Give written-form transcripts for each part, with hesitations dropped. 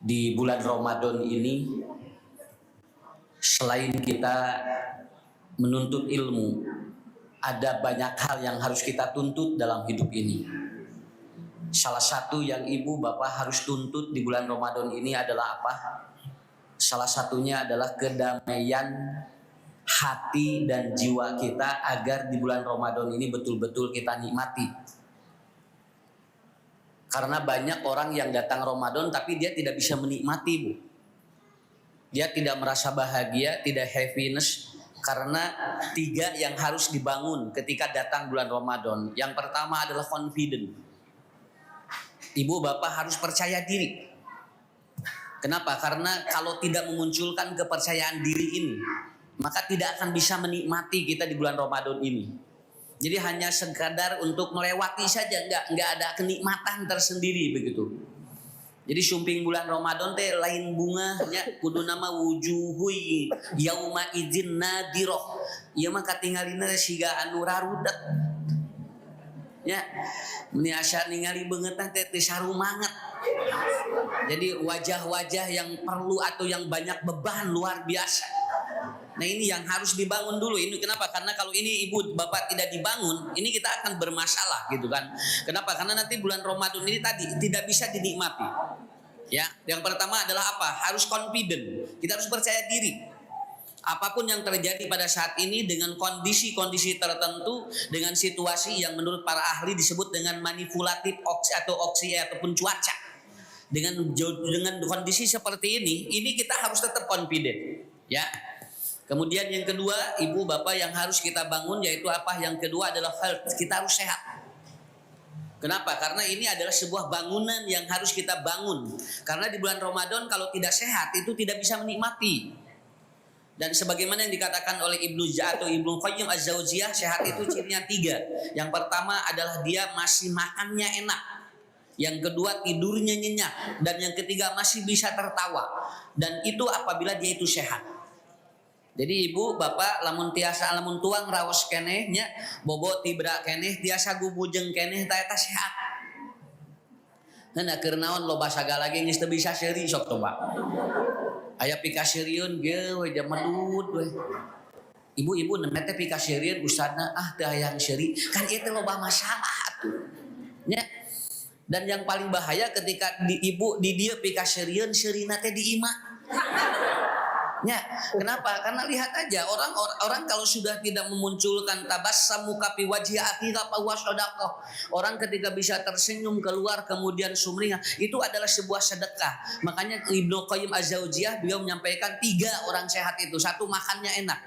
Di bulan Ramadan ini, selain kita menuntut ilmu, ada banyak hal yang harus kita tuntut dalam hidup ini. Salah satu yang ibu bapak harus tuntut di bulan Ramadan ini adalah apa? Salah satunya adalah kedamaian hati dan jiwa kita agar di bulan Ramadan ini betul-betul kita nikmati. Karena banyak orang yang datang Ramadan tapi dia tidak bisa menikmati, Bu. Dia tidak merasa bahagia, tidak happiness, karena tiga yang harus dibangun ketika datang bulan Ramadan. Yang pertama adalah confident. Ibu bapak harus percaya diri. Kenapa? Karena kalau tidak memunculkan kepercayaan diri ini, maka tidak akan bisa menikmati kita di bulan Ramadan ini. Jadi hanya sekadar untuk melewati saja, nggak ada kenikmatan tersendiri begitu. Jadi sumping bulan Ramadan teh lain bunganya, kudu nama wujuhui yauma idzin nadiroh. Ieu mah katingalina siga anu rarudet. Ya, meni asa ningali beungeutna teh sarumanget. Jadi wajah-wajah yang perlu atau yang banyak beban luar biasa. Nah ini yang harus dibangun dulu. Ini kenapa? Karena kalau ini ibu bapak tidak dibangun, ini kita akan bermasalah gitu kan. Kenapa? Karena nanti bulan Ramadan ini tadi tidak bisa dinikmati. Ya, yang pertama adalah apa? Harus confident. Kita harus percaya diri. Apapun yang terjadi pada saat ini dengan kondisi-kondisi tertentu, dengan situasi yang menurut para ahli disebut dengan manipulatif ataupun cuaca. Dengan kondisi seperti ini kita harus tetap confident. Ya. Kemudian yang kedua, ibu bapak yang harus kita bangun yaitu apa? Yang kedua adalah health. Kita harus sehat. Kenapa? Karena ini adalah sebuah bangunan yang harus kita bangun. Karena di bulan Ramadan kalau tidak sehat itu tidak bisa menikmati. Dan sebagaimana yang dikatakan oleh Ibnu Qayyim Az-Jauziyah, sehat itu cirinya 3. Yang pertama adalah dia masih makannya enak. Yang kedua tidurnya nyenyak. Dan yang ketiga masih bisa tertawa. Dan itu apabila dia itu sehat. Jadi ibu bapak lamun tuang raos keneh nya bobo tibra keneh tiasa gubujeng keneh eta sehat. Nah keur naon loba sagala ge geus teu bisa seuri sok coba. Aya pikasirieun ge we jamedud we. Ibu-ibu nemeh teh pikasirieun ustadna teu hayang seuri kan ieu teh loba masalah atuh. Nya. Dan yang paling bahaya ketika ibu di dieu pikasirieun seurina teh di imah. Ya, kenapa? Karena lihat aja orang kalau sudah tidak memunculkan tabassamu fi wajhi akhika fa huwa shadaqah. Orang ketika bisa tersenyum keluar kemudian sumringah, itu adalah sebuah sedekah. Makanya Ibnu Qayyim Az-Jauziyah beliau menyampaikan 3 orang sehat itu. 1 makannya enak.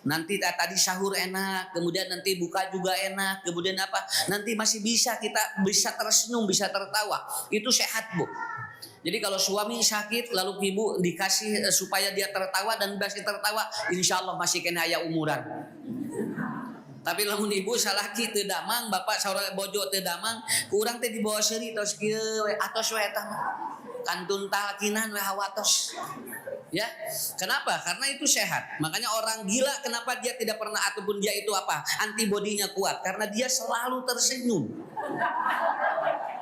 Nanti tadi sahur enak, kemudian nanti buka juga enak, kemudian apa? Nanti masih kita bisa tersenyum, bisa tertawa. Itu sehat, Bu. Jadi kalau suami sakit lalu ibu dikasih supaya dia tertawa dan masih tertawa, insya Allah masih kena aya umuran. Tapi lamun ibu salaki teu damang, bapak saudara bojo teu damang, kurang teh dibawa seuri tos kieu we atos we eta mah. Kantun talkinan we hawatos. Ya, kenapa? Karena itu sehat. Makanya orang gila kenapa dia tidak pernah ataupun dia itu apa? Antibodinya kuat karena dia selalu tersenyum.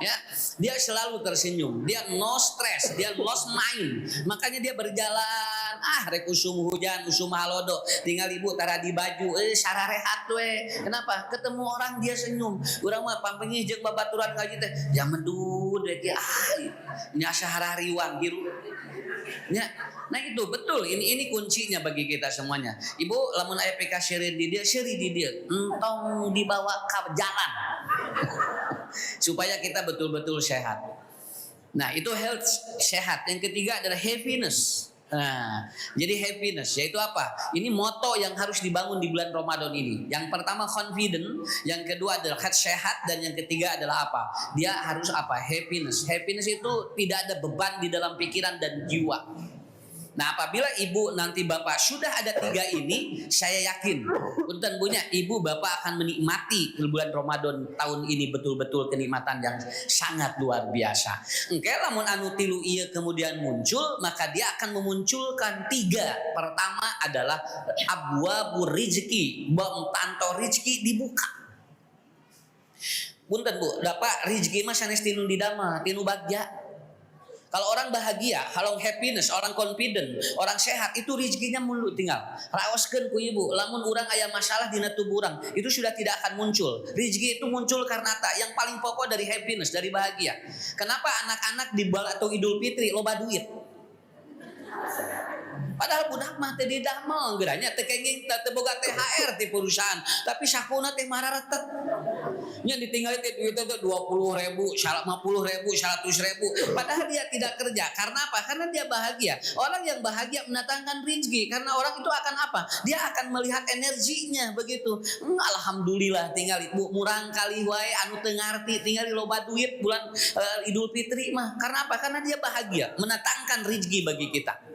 Ya, dia selalu tersenyum, dia no stress, dia lost mind. Makanya dia berjalan, rek usum hujan, usum halodo, tinggal ibu tara di baju, sararehat we. Kenapa? Ketemu orang dia senyum. Urang mah pampengih jeung babaturan ngaji teh, ya mendud we kieu nya saharariwang hirup. Ya. Nah itu betul, ini kuncinya bagi kita semuanya. Ibu lamun aya pikasireun di dia, entong dibawa ke jalan. Supaya kita betul-betul sehat. Nah itu health, sehat. Yang ketiga adalah happiness. Nah, jadi happiness yaitu apa? Ini moto yang harus dibangun di bulan Ramadan ini. Yang pertama confident, yang kedua adalah sehat, dan yang ketiga adalah apa? Dia harus apa? Happiness. Happiness itu tidak ada beban di dalam pikiran dan jiwa. Nah apabila ibu nanti bapak sudah ada 3 ini, saya yakin punten punya ibu bapak akan menikmati bulan Ramadan tahun ini betul-betul kenikmatan yang sangat luar biasa. Engke lamun anu tilu ieu kemudian muncul, maka dia akan memunculkan 3. Pertama adalah abwabur rizki, tanto rizki dibuka. Punten Bu, dapat rezeki mah sanes tinu di dama, tinu bagja. Kalau orang bahagia, kalau happiness, orang confident, orang sehat, itu rezekinya mulu tinggal. Raoskeun ku ibu, lamun urang aya masalah dina tubuh urang, itu sudah tidak akan muncul. Rezeki itu muncul karena yang paling pokok dari happiness, dari bahagia. Kenapa anak-anak di atau Idul Fitri loba duit? Padahal budak mah teu didamel geuranya teu kenging teu boga THR ti perusahaan, tapi sakuna teh mararetet. Nya ditinggali teh duit teh 20.000, 50.000, 100.000, padahal dia tidak kerja. Karena apa? Karena dia bahagia. Orang yang bahagia mendatangkan rezeki karena orang itu akan apa? Dia akan melihat energinya begitu. Alhamdulillah tinggal murang kali wae anu teu ngarti tinggal loba duit bulan Idul Fitri mah. Karena apa? Karena dia bahagia mendatangkan rezeki bagi kita.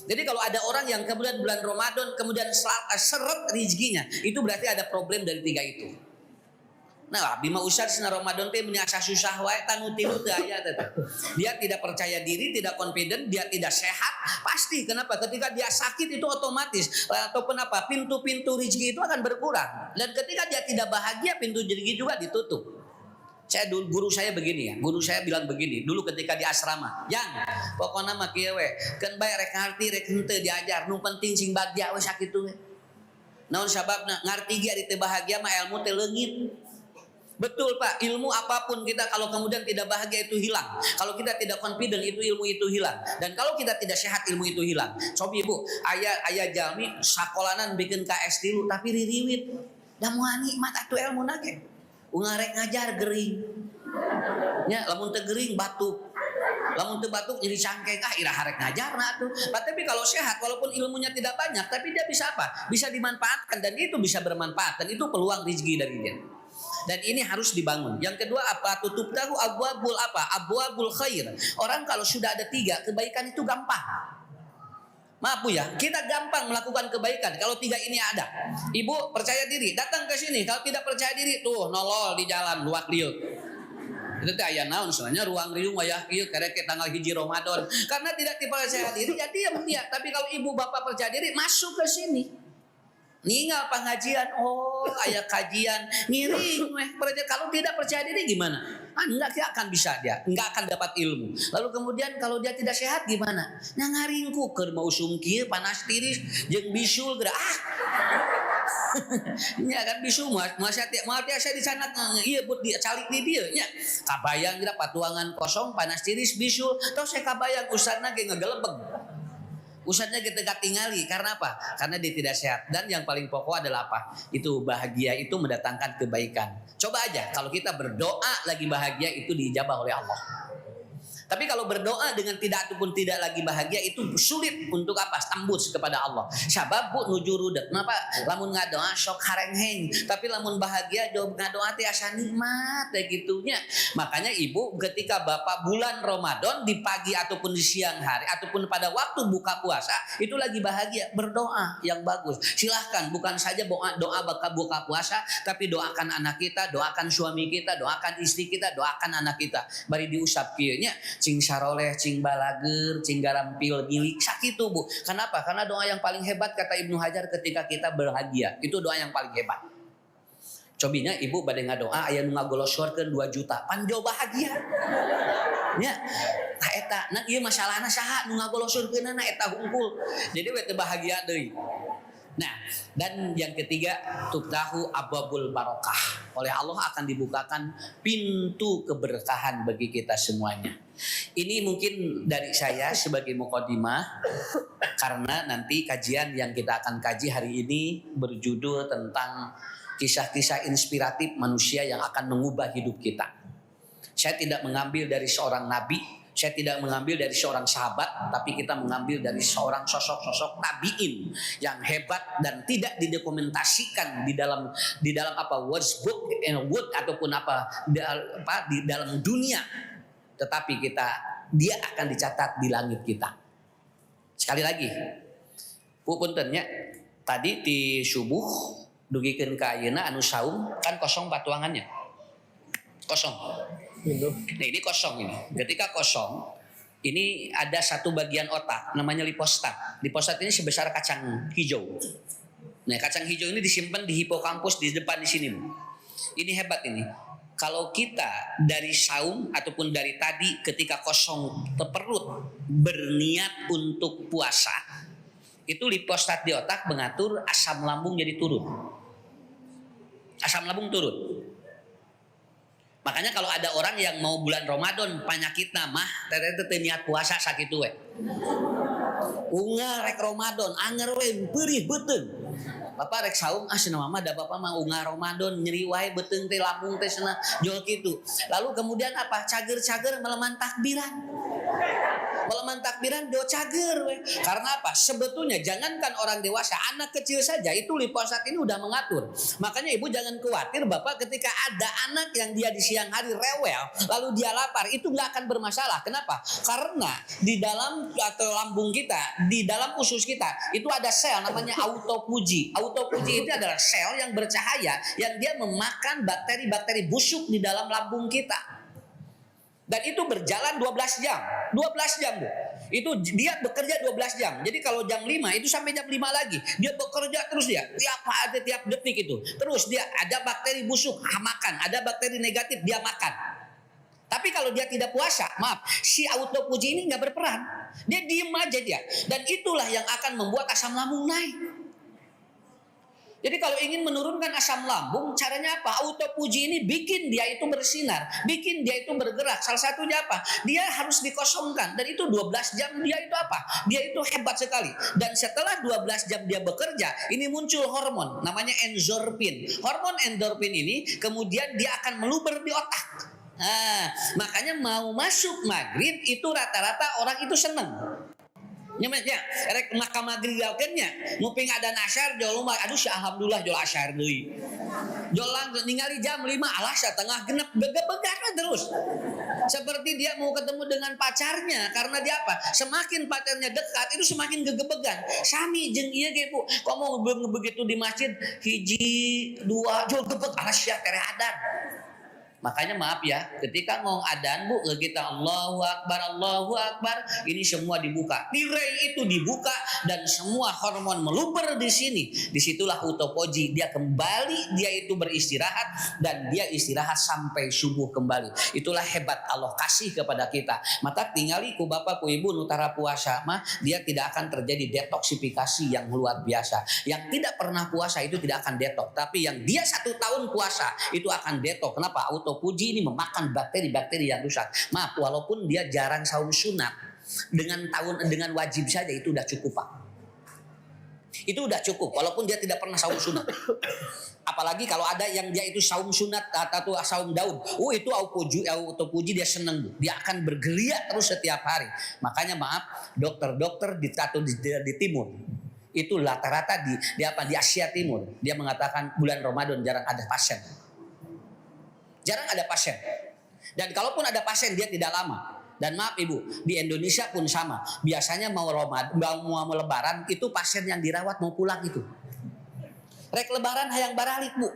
Jadi kalau ada orang yang kemudian bulan Ramadan kemudian seret rezekinya, itu berarti ada problem dari tiga itu. Nah, bima ustaz na Ramadan teh menyasa susah wae tanu tilu teu aya teh. Dia tidak percaya diri, tidak confident, dia tidak sehat, pasti. Kenapa? Ketika dia sakit itu otomatis ataupun apa? Pintu-pintu rezeki itu akan berkurang. Dan ketika dia tidak bahagia, pintu rezeki juga ditutup. Guru saya begini ya, guru saya bilang begini dulu ketika di asrama, yang pokoknya mah kieu we, keun bae rek ngarti rek henteu diajar, nu penting sing bagja we sakitu we. Naon sababna? Ngarti ge ari teu bahagia mah ilmu teh leungit. Betul Pak, ilmu apapun kita kalau kemudian tidak bahagia itu hilang. Kalau kita tidak confident itu ilmu itu hilang. Dan kalau kita tidak sehat ilmu itu hilang. Coba Ibu, aya jalmi sakolanan bikin KS tilu tapi ririwit. Da moal nikmat atuh ilmu nage. Ungarek ngajar gering, nya lamun teu gering batuk, lamun teu batuk jadi cangkeng ira harek ngajar nah tuh. Tapi kalau sehat walaupun ilmunya tidak banyak, tapi dia bisa apa? Bisa dimanfaatkan dan itu bisa bermanfaat dan itu peluang rezeki dari dia. Dan ini harus dibangun. Yang kedua apa? Tutup tahu abwabul apa? Abwabul khair. Orang kalau sudah ada 3 kebaikan itu gampang. Maaf Bu ya, kita gampang melakukan kebaikan kalau 3 ini ada. Ibu percaya diri, datang ke sini. Kalau tidak percaya diri, tuh nolol di jalan luak liuk. Itu teh aya naon soalnya ruang riung wayah ieu karek tanggal 1 Ramadan. Karena tidak percaya diri, ya diam dia. Tapi kalau ibu bapak percaya diri, masuk ke sini. Ningal pengajian, oh aya kajian, ngiring weh. Kalau tidak percaya diri gimana? Enggak akan bisa dia, enggak akan dapat ilmu. Lalu kemudian kalau dia tidak sehat gimana? Nya ngaringku keur mau sungkir panas tiris jeung bisul geura nya kan bisul mah saya di sana ieu but dicalik di dieu nya. Kabayang geura patuangan kosong panas tiris bisul, tos saya kabayang ustadna ge ngagelebeg. Usahanya kita tinggali karena apa? Karena dia tidak sehat. Dan yang paling pokok adalah apa? Itu bahagia itu mendatangkan kebaikan. Coba aja kalau kita berdoa lagi bahagia itu diijabah oleh Allah. Tapi kalau berdoa dengan tidak ataupun tidak lagi bahagia itu sulit untuk apa? Tembus kepada Allah. Sabab bu nuju rudet. Kenapa? Lamun ngadoa sok harengheng. Tapi lamun bahagia jawab ngadoa teh asa nikmat kayak gitunya. Makanya ibu ketika bapak bulan Ramadan di pagi ataupun di siang hari ataupun pada waktu buka puasa itu lagi bahagia berdoa yang bagus. Silahkan bukan saja doa bakal buka puasa tapi doakan anak kita, doakan suami kita, doakan istri kita, doakan anak kita. Bari diusap kieu nya. Cing saroleh, cing balager, cing garampil milik sakitu Bu. Kenapa? Karena doa yang paling hebat kata Ibnu Hajar ketika kita bahagia. Itu doa yang paling hebat. Cobinya ibu bade ngadoa aya nu ngagoloskeun 2 juta. Pan jauh bahagia. Nya. Tah eta, nah ieu masalahna saha nu ngagoloskeunna eta hungkul. Jadi we teu bahagia deui. Nah, dan yang ketiga tuftahu abwabul barokah. Oleh Allah akan dibukakan pintu keberkahan bagi kita semuanya. Ini mungkin dari saya sebagai mukadimah karena nanti kajian yang kita akan kaji hari ini berjudul tentang kisah-kisah inspiratif manusia yang akan mengubah hidup kita. Saya tidak mengambil dari seorang nabi, saya tidak mengambil dari seorang sahabat, tapi kita mengambil dari seorang sosok-sosok tabiin yang hebat dan tidak didokumentasikan di dalam apa words book and word ataupun di dalam dunia. Tetapi dia akan dicatat di langit kita. Sekali lagi, puntennya tadi di subuh dugikeun ka ayeuna anu saum kan kosong patuangannya. Kosong. Nah, ini kosong ini. Ketika kosong, ini ada satu bagian otak namanya lipostat. Lipostat ini sebesar kacang hijau. Nah, kacang hijau ini disimpan di hipokampus di depan di sini. Ini hebat ini. kalau kita dari saum ataupun dari tadi ketika kosong perut berniat untuk puasa, itu lipostat di otak mengatur asam lambung jadi turun. Asam lambung turun. Makanya kalau ada orang yang mau bulan Ramadan penyakit mah teteh niat puasa sakit we. Ungar rek Ramadan anger we perih beuteung. Bapak rek saum cenah mah da bapak mah ungar Ramadan nyeri wae beuteung teh lambung teh cenah jol kitu. Lalu kemudian apa? Cager-cager meleman takbiran. Meleman takbiran do cager we. Karena apa? Sebetulnya jangankan orang dewasa, anak kecil saja itu liposat ini udah mengatur. Makanya ibu jangan khawatir bapak ketika ada anak yang dia di siang hari rewel, lalu dia lapar, itu nggak akan bermasalah. Kenapa? Karena di dalam atau lambung kita, di dalam usus kita itu ada sel namanya autopuji. Autopuji itu adalah sel yang bercahaya yang dia memakan bakteri-bakteri busuk di dalam lambung kita. Dan itu berjalan 12 jam. 12 jam, Bu. Itu dia bekerja 12 jam. Jadi kalau jam 5 itu sampai jam 5 lagi. Dia bekerja terus dia. Tiap detik itu. Terus dia ada bakteri busuk makan, ada bakteri negatif dia makan. Tapi kalau dia tidak puasa, maaf, si autopuji ini nggak berperan. Dia diem aja dia. Dan itulah yang akan membuat asam lambung naik. Jadi kalau ingin menurunkan asam lambung, caranya apa? Autopuji ini bikin dia itu bersinar, bikin dia itu bergerak. Salah satunya apa? Dia harus dikosongkan. Dan itu 12 jam dia itu apa? Dia itu hebat sekali. Dan setelah 12 jam dia bekerja, ini muncul hormon namanya endorfin. Hormon endorfin ini kemudian dia akan meluber di otak. Nah, makanya mau masuk maghrib itu rata-rata orang itu seneng. Nyemenya, rek makam maghrib gaulkeunnya, nguping ada asyar jol mah aduh sia alhamdulillah jol asyar deui. Jol langsung ningali jam 5 alah setengah genep bege-began terus. Seperti dia mau ketemu dengan pacarnya karena dia apa? Semakin pacarnya dekat itu semakin gegebegan. Sami jeung ieu ge Bu, komo begitu di masjid hiji dua jol gebeg alah sia tere adan. Makanya maaf ya, ketika ngomong adzan Bu, kita Allahu Akbar, ini semua dibuka. Tirai itu dibuka dan semua hormon meluber di sini. Disitulah autopuji, dia kembali, dia itu beristirahat dan dia istirahat sampai subuh kembali. Itulah hebat Allah kasih kepada kita. Maka tingali ku bapak ku ibu nutara puasa mah dia tidak akan terjadi detoksifikasi yang luar biasa. Yang tidak pernah puasa itu tidak akan detok, tapi yang dia 1 tahun puasa itu akan detok. Kenapa? Autopuji ini memakan bakteri-bakteri yang rusak. Maaf, walaupun dia jarang saum sunat, dengan wajib saja itu udah cukup Pak. Itu udah cukup, walaupun dia tidak pernah saum sunat. Apalagi kalau ada yang dia itu saum sunat atau saum daun, itu autopuji dia seneng, dia akan bergeliat terus setiap hari. Makanya maaf, dokter-dokter di timur itu rata-rata di Asia Timur dia mengatakan bulan Ramadan jarang ada pasien. Jarang ada pasien. Dan kalaupun ada pasien dia tidak lama. Dan maaf Ibu, di Indonesia pun sama. Biasanya mau lebaran itu pasien yang dirawat mau pulang itu. Rek lebaran hayang baralik Bu.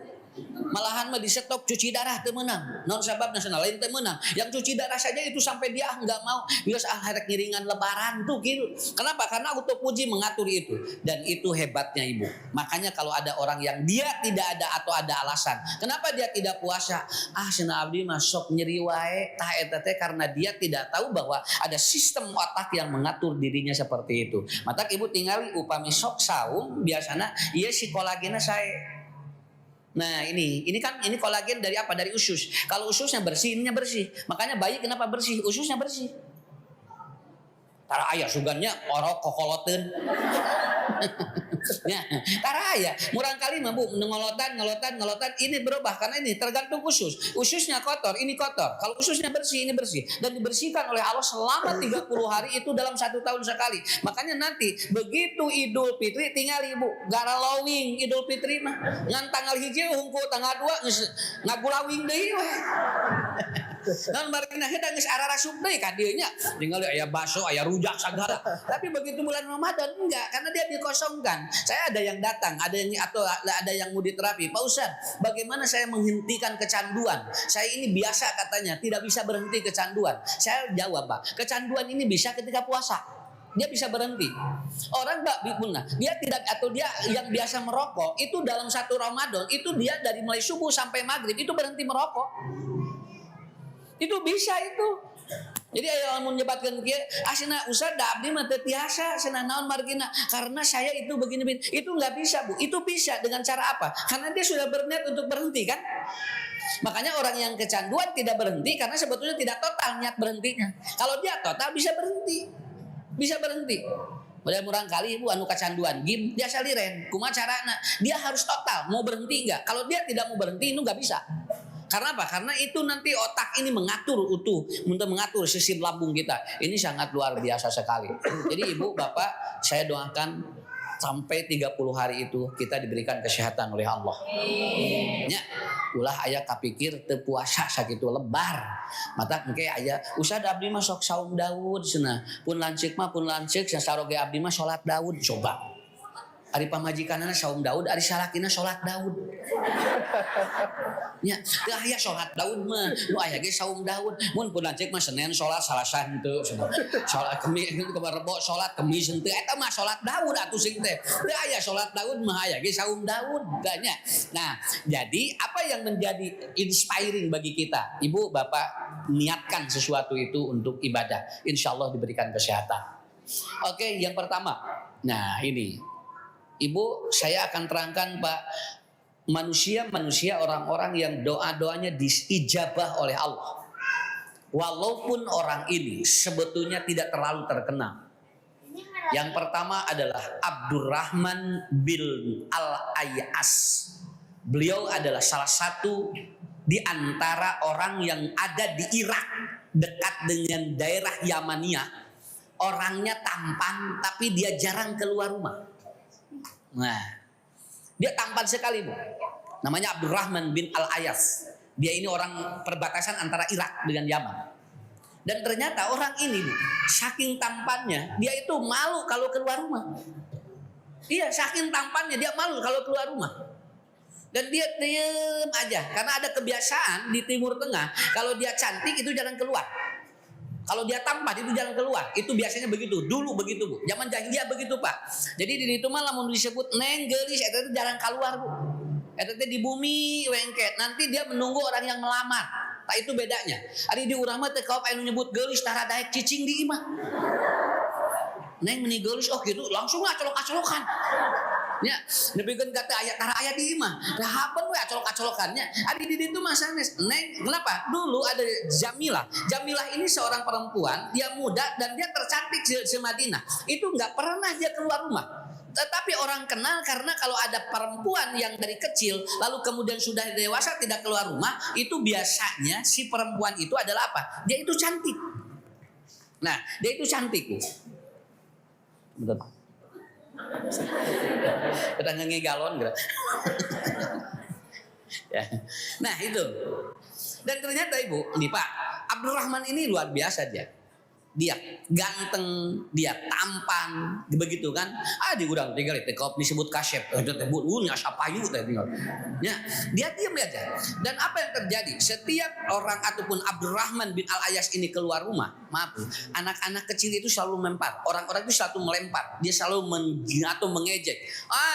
Malahan mah disetok cuci darah teu meunang. Naon sababna cenah lain teu meunang. Yang cuci darah saja itu sampai dia enggak mau. Bios harek ngiringan lebaran tuh gitu. Kenapa? Karena autopuji mengatur itu. Dan itu hebatnya Ibu. Makanya kalau ada orang yang dia tidak ada atau ada alasan, kenapa dia tidak puasa? Cenah abdi mah sok nyeri wae. Tah eta teh karena dia tidak tahu bahwa ada sistem otak yang mengatur dirinya seperti itu. Mata Ibu tinggali upami sok saum biasana ieu si kolagena sae. Nah ini kolagen dari apa? Dari usus. Kalau ususnya bersih, ininya bersih. Makanya bayi kenapa bersih? Ususnya bersih. Tara aya sugannya orok kokoloteun. Ya, tara aya. Murang kali mah Bu, ngolotan ini berubah karena ini tergantung usus. Ususnya kotor, ini kotor. Kalau ususnya bersih, ini bersih dan dibersihkan oleh Allah selama 30 hari itu dalam 1 tahun sekali. Makanya nanti begitu Idul Fitri tinggal Ibu gara lowing Idul Fitri mah ngan tanggal 1 hungku tanggal 2 ngagulawing deui we. Dan marina heda geus ararasup deui ka dieu nya. Tinggal aya bakso, aya rujak sagala. Tapi begitu bulan Ramadan enggak, karena dia dikosongkan. Saya ada yang datang, ada yang mau diterapi. Pak Ustaz, bagaimana saya menghentikan kecanduan? Saya ini biasa katanya, tidak bisa berhenti kecanduan. Saya jawab, Pak, kecanduan ini bisa ketika puasa. Dia bisa berhenti. Orang dia tidak atau dia yang biasa merokok itu dalam 1 Ramadan itu dia dari mulai subuh sampai maghrib itu berhenti merokok. Itu bisa itu. Jadi aya lamun nyebatkeun kieu, asina usah da abdi mah teu tiasa cenah naon margina karena saya itu begini. Itu nggak bisa, Bu. Itu bisa dengan cara apa? Karena dia sudah berniat untuk berhenti kan? Makanya orang yang kecanduan tidak berhenti karena sebetulnya tidak total niat berhentinya. Kalau dia total bisa berhenti. Bisa berhenti. Murang kali ibu anu kecanduan game dia saliren. Kumaha carana? Dia harus total mau berhenti enggak? Kalau dia tidak mau berhenti itu nggak bisa. Karena apa? Karena itu nanti otak ini mengatur utuh untuk mengatur sistem lambung kita. Ini sangat luar biasa sekali. Jadi ibu, bapak, saya doakan sampai 30 hari itu kita diberikan kesehatan oleh Allah. Nya, ulah aya kapikir teu puasa sakitu lebar. Mata engke aya usah da abdi mah sok saum Daud cenah. Pun lanceuk mah pun lanceuk saroge abdi mah salat Daud coba. Ari pamajikanana saum Daud, ari salakina salat Daud. Nya, teu aya salat Daud mah, nu aya ge saum Daud. Mun pun lanceuk mah Senin salat Salasa henteu cenah. Salat Kemis Rebo salat Kemis henteu. Eta mah salat Daud atuh sing teh. Teu aya salat Daud mah aya ge saum Daud nya. Nah, jadi apa yang menjadi inspiring bagi kita? Ibu, Bapak niatkan sesuatu itu untuk ibadah. Insyaallah diberikan kesehatan. Oke, yang pertama. Nah, ini Ibu, saya akan terangkan Pak, manusia orang-orang yang doa-doanya diijabah oleh Allah. Walaupun orang ini sebetulnya tidak terlalu terkenal. Yang pertama adalah Abdurrahman bin Al-Ayas. Beliau adalah salah satu di antara orang yang ada di Irak dekat dengan daerah Yamania. Orangnya tampan tapi dia jarang keluar rumah. Nah, dia tampan sekali Bu. Namanya Abdurrahman bin Al-Ayas. Dia ini orang perbatasan antara Irak dengan Yaman. Dan ternyata orang ini Bu, saking tampannya dia itu malu kalau keluar rumah. Iya, saking tampannya dia malu kalau keluar rumah. Dan dia diam aja karena ada kebiasaan di Timur Tengah kalau dia cantik itu jarang keluar. Kalau dia tampan itu jangan keluar. Itu biasanya begitu. Dulu begitu Bu. Zaman jahiliyah begitu Pak. Jadi di itu malah mau disebut neng gelis. Itu jarang keluar Bu. Itu di bumi wengket. Nanti dia menunggu orang yang melamar. Tak itu bedanya. Ari di urang mah teh kaop anu nyebut gelis tara daek cicing di imah. Neng meni gelis oh gitu langsung acolok-acolokan. Ya, nepikeun kata ayat tara ayat di imah. Da hapeun we acolok-acolokannya. Adi di ditu mah sanes. Neng, kenapa? Dulu ada Jamilah. Jamilah ini seorang perempuan, dia muda dan dia tercantik di Madinah. Itu enggak pernah dia keluar rumah. Tetapi orang kenal karena kalau ada perempuan yang dari kecil lalu kemudian sudah dewasa tidak keluar rumah, itu biasanya si perempuan itu adalah apa? Dia itu cantik. Nah, dia itu cantik. Betul. Kita ngengi galon gitu. Ya. Nah itu. Dan ternyata Ibu, nih Pak, Abdurrahman ini luar biasa dia. Dia ganteng, dia tampan, begitu kan? Di gudang tinggal itu kau disebut kasyep, itu teh bunya sapayu teh tinggal. Ya, dia diam aja. Dan apa yang terjadi? Setiap orang ataupun Abdurrahman bin Al-Ayas ini keluar rumah, maaf, anak-anak kecil itu selalu melempar. Orang-orang itu selalu melempar. Dia selalu atau mengejek.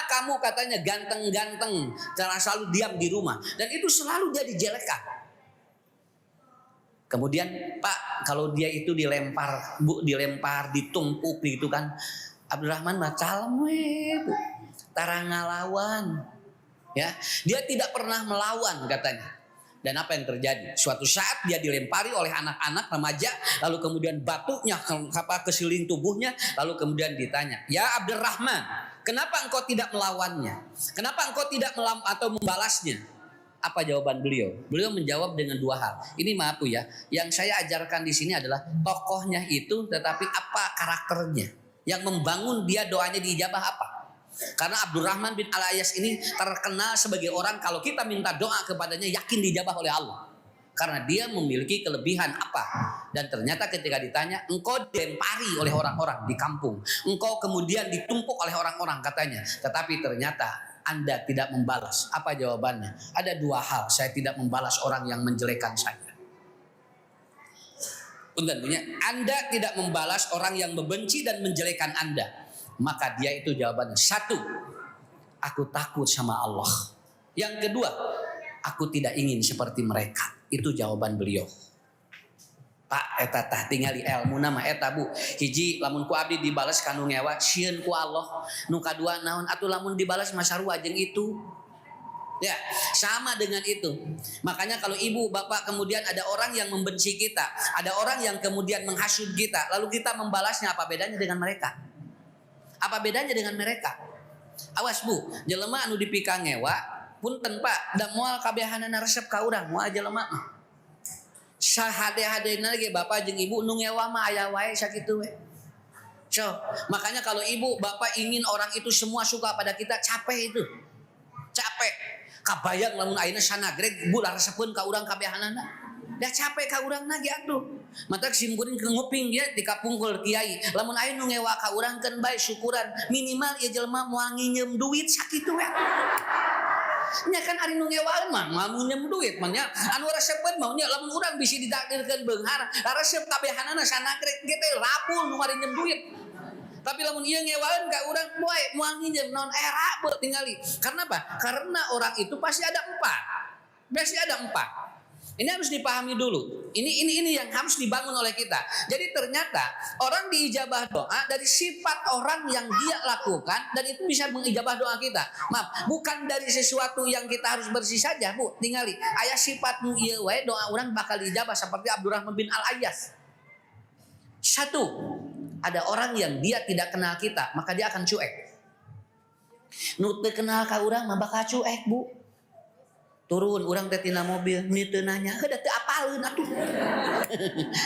Kamu katanya ganteng-ganteng, jangan selalu diam di rumah. Dan itu selalu jadi jelekan. Kemudian Pak, kalau dia itu dilempar, Bu, dilempar, ditumpuk gitu kan. Abdurrahman mah calem we, Bu. Tara ngalawan. Ya, dia tidak pernah melawan katanya. Dan apa yang terjadi? Suatu saat dia dilempari oleh anak-anak remaja, lalu kemudian batunya ke sekeliling tubuhnya, lalu kemudian ditanya, "Ya Abdurrahman, kenapa engkau tidak melawannya? Kenapa engkau tidak atau membalasnya?" Apa jawaban beliau? Beliau menjawab dengan dua hal. Ini maaf ya, yang saya ajarkan di sini adalah tokohnya itu, tetapi apa karakternya yang membangun dia doanya diijabah apa? Karena Abdurrahman bin Al-Ayas ini terkenal sebagai orang kalau kita minta doa kepadanya yakin dijabah oleh Allah. Karena dia memiliki kelebihan apa? Dan ternyata ketika ditanya, engkau dilempari oleh orang-orang di kampung, engkau kemudian ditumpuk oleh orang-orang katanya, tetapi ternyata Anda tidak membalas. Apa jawabannya? Ada dua hal. Saya tidak membalas orang yang menjelekan saya. Tentunya Anda tidak membalas orang yang membenci dan menjelekan Anda. Maka dia itu jawabannya. Satu, aku takut sama Allah. Yang kedua, aku tidak ingin seperti mereka. Itu jawaban beliau. Pak eta tah tingali ilmu nama eta Bu. Hiji lamun ku abdi dibalas kanu ngewa sieun ku Allah. Nu kadua naon atuh lamun dibalas masarua jeung itu. Ya, sama dengan itu. Makanya kalau ibu bapak kemudian ada orang yang membenci kita, ada orang yang kemudian menghasut kita, lalu kita membalasnya, apa bedanya dengan mereka? Apa bedanya dengan mereka? Awas Bu, jelema anu dipika ngewa punten Pak, da moal kabehanana resep ka urang, moal jelema mah. Sahade-hadena ge bapak jeung ibu nu ngewa mah aya wae sakitu we. So, makanya kalau ibu bapak ingin orang itu semua suka pada kita, capek itu. Capek. Kabayang lamun ayeuna sanagreg bu resepkeun ka urang kabehanana. Da capek ka urangna ge atuh. Matak simkuring nguping dia dikapungkul kiai. Lamun aya nu ngewa ka urang keun bae syukuran, minimal ieu jelema moal nginjem duit sakitu we. Nya kan ari nu ngewaan mah nginjem duit mah nya anu resepkeun mah nya lamun urang bisi ditakdirkeun beunghar resep kabehanana sanagreg ge teh rapul nu nginjem duit. Tapi lamun ieu ngewaan ka urang boy moal nginjem naon rabe tingali. Karena apa? Karena orang itu pasti ada empat. Pasti ada empat. Ini harus dipahami dulu. Ini yang harus dibangun oleh kita. Jadi ternyata orang diijabah doa dari sifat orang yang dia lakukan dan itu bisa mengijabah doa kita. Maaf, bukan dari sesuatu yang kita harus bersih saja, Bu. Tingali aya sifat nu ieu wae doa orang bakal diijabah seperti Abdurrahman bin Al-Ayyas. Satu, ada orang yang dia tidak kenal kita, maka dia akan cuek. Nu teu kenal ka urang mah bakal cuek, Bu. Turun urang teh tina mobil, nu teu nanya, heuh teu apaleun atuh.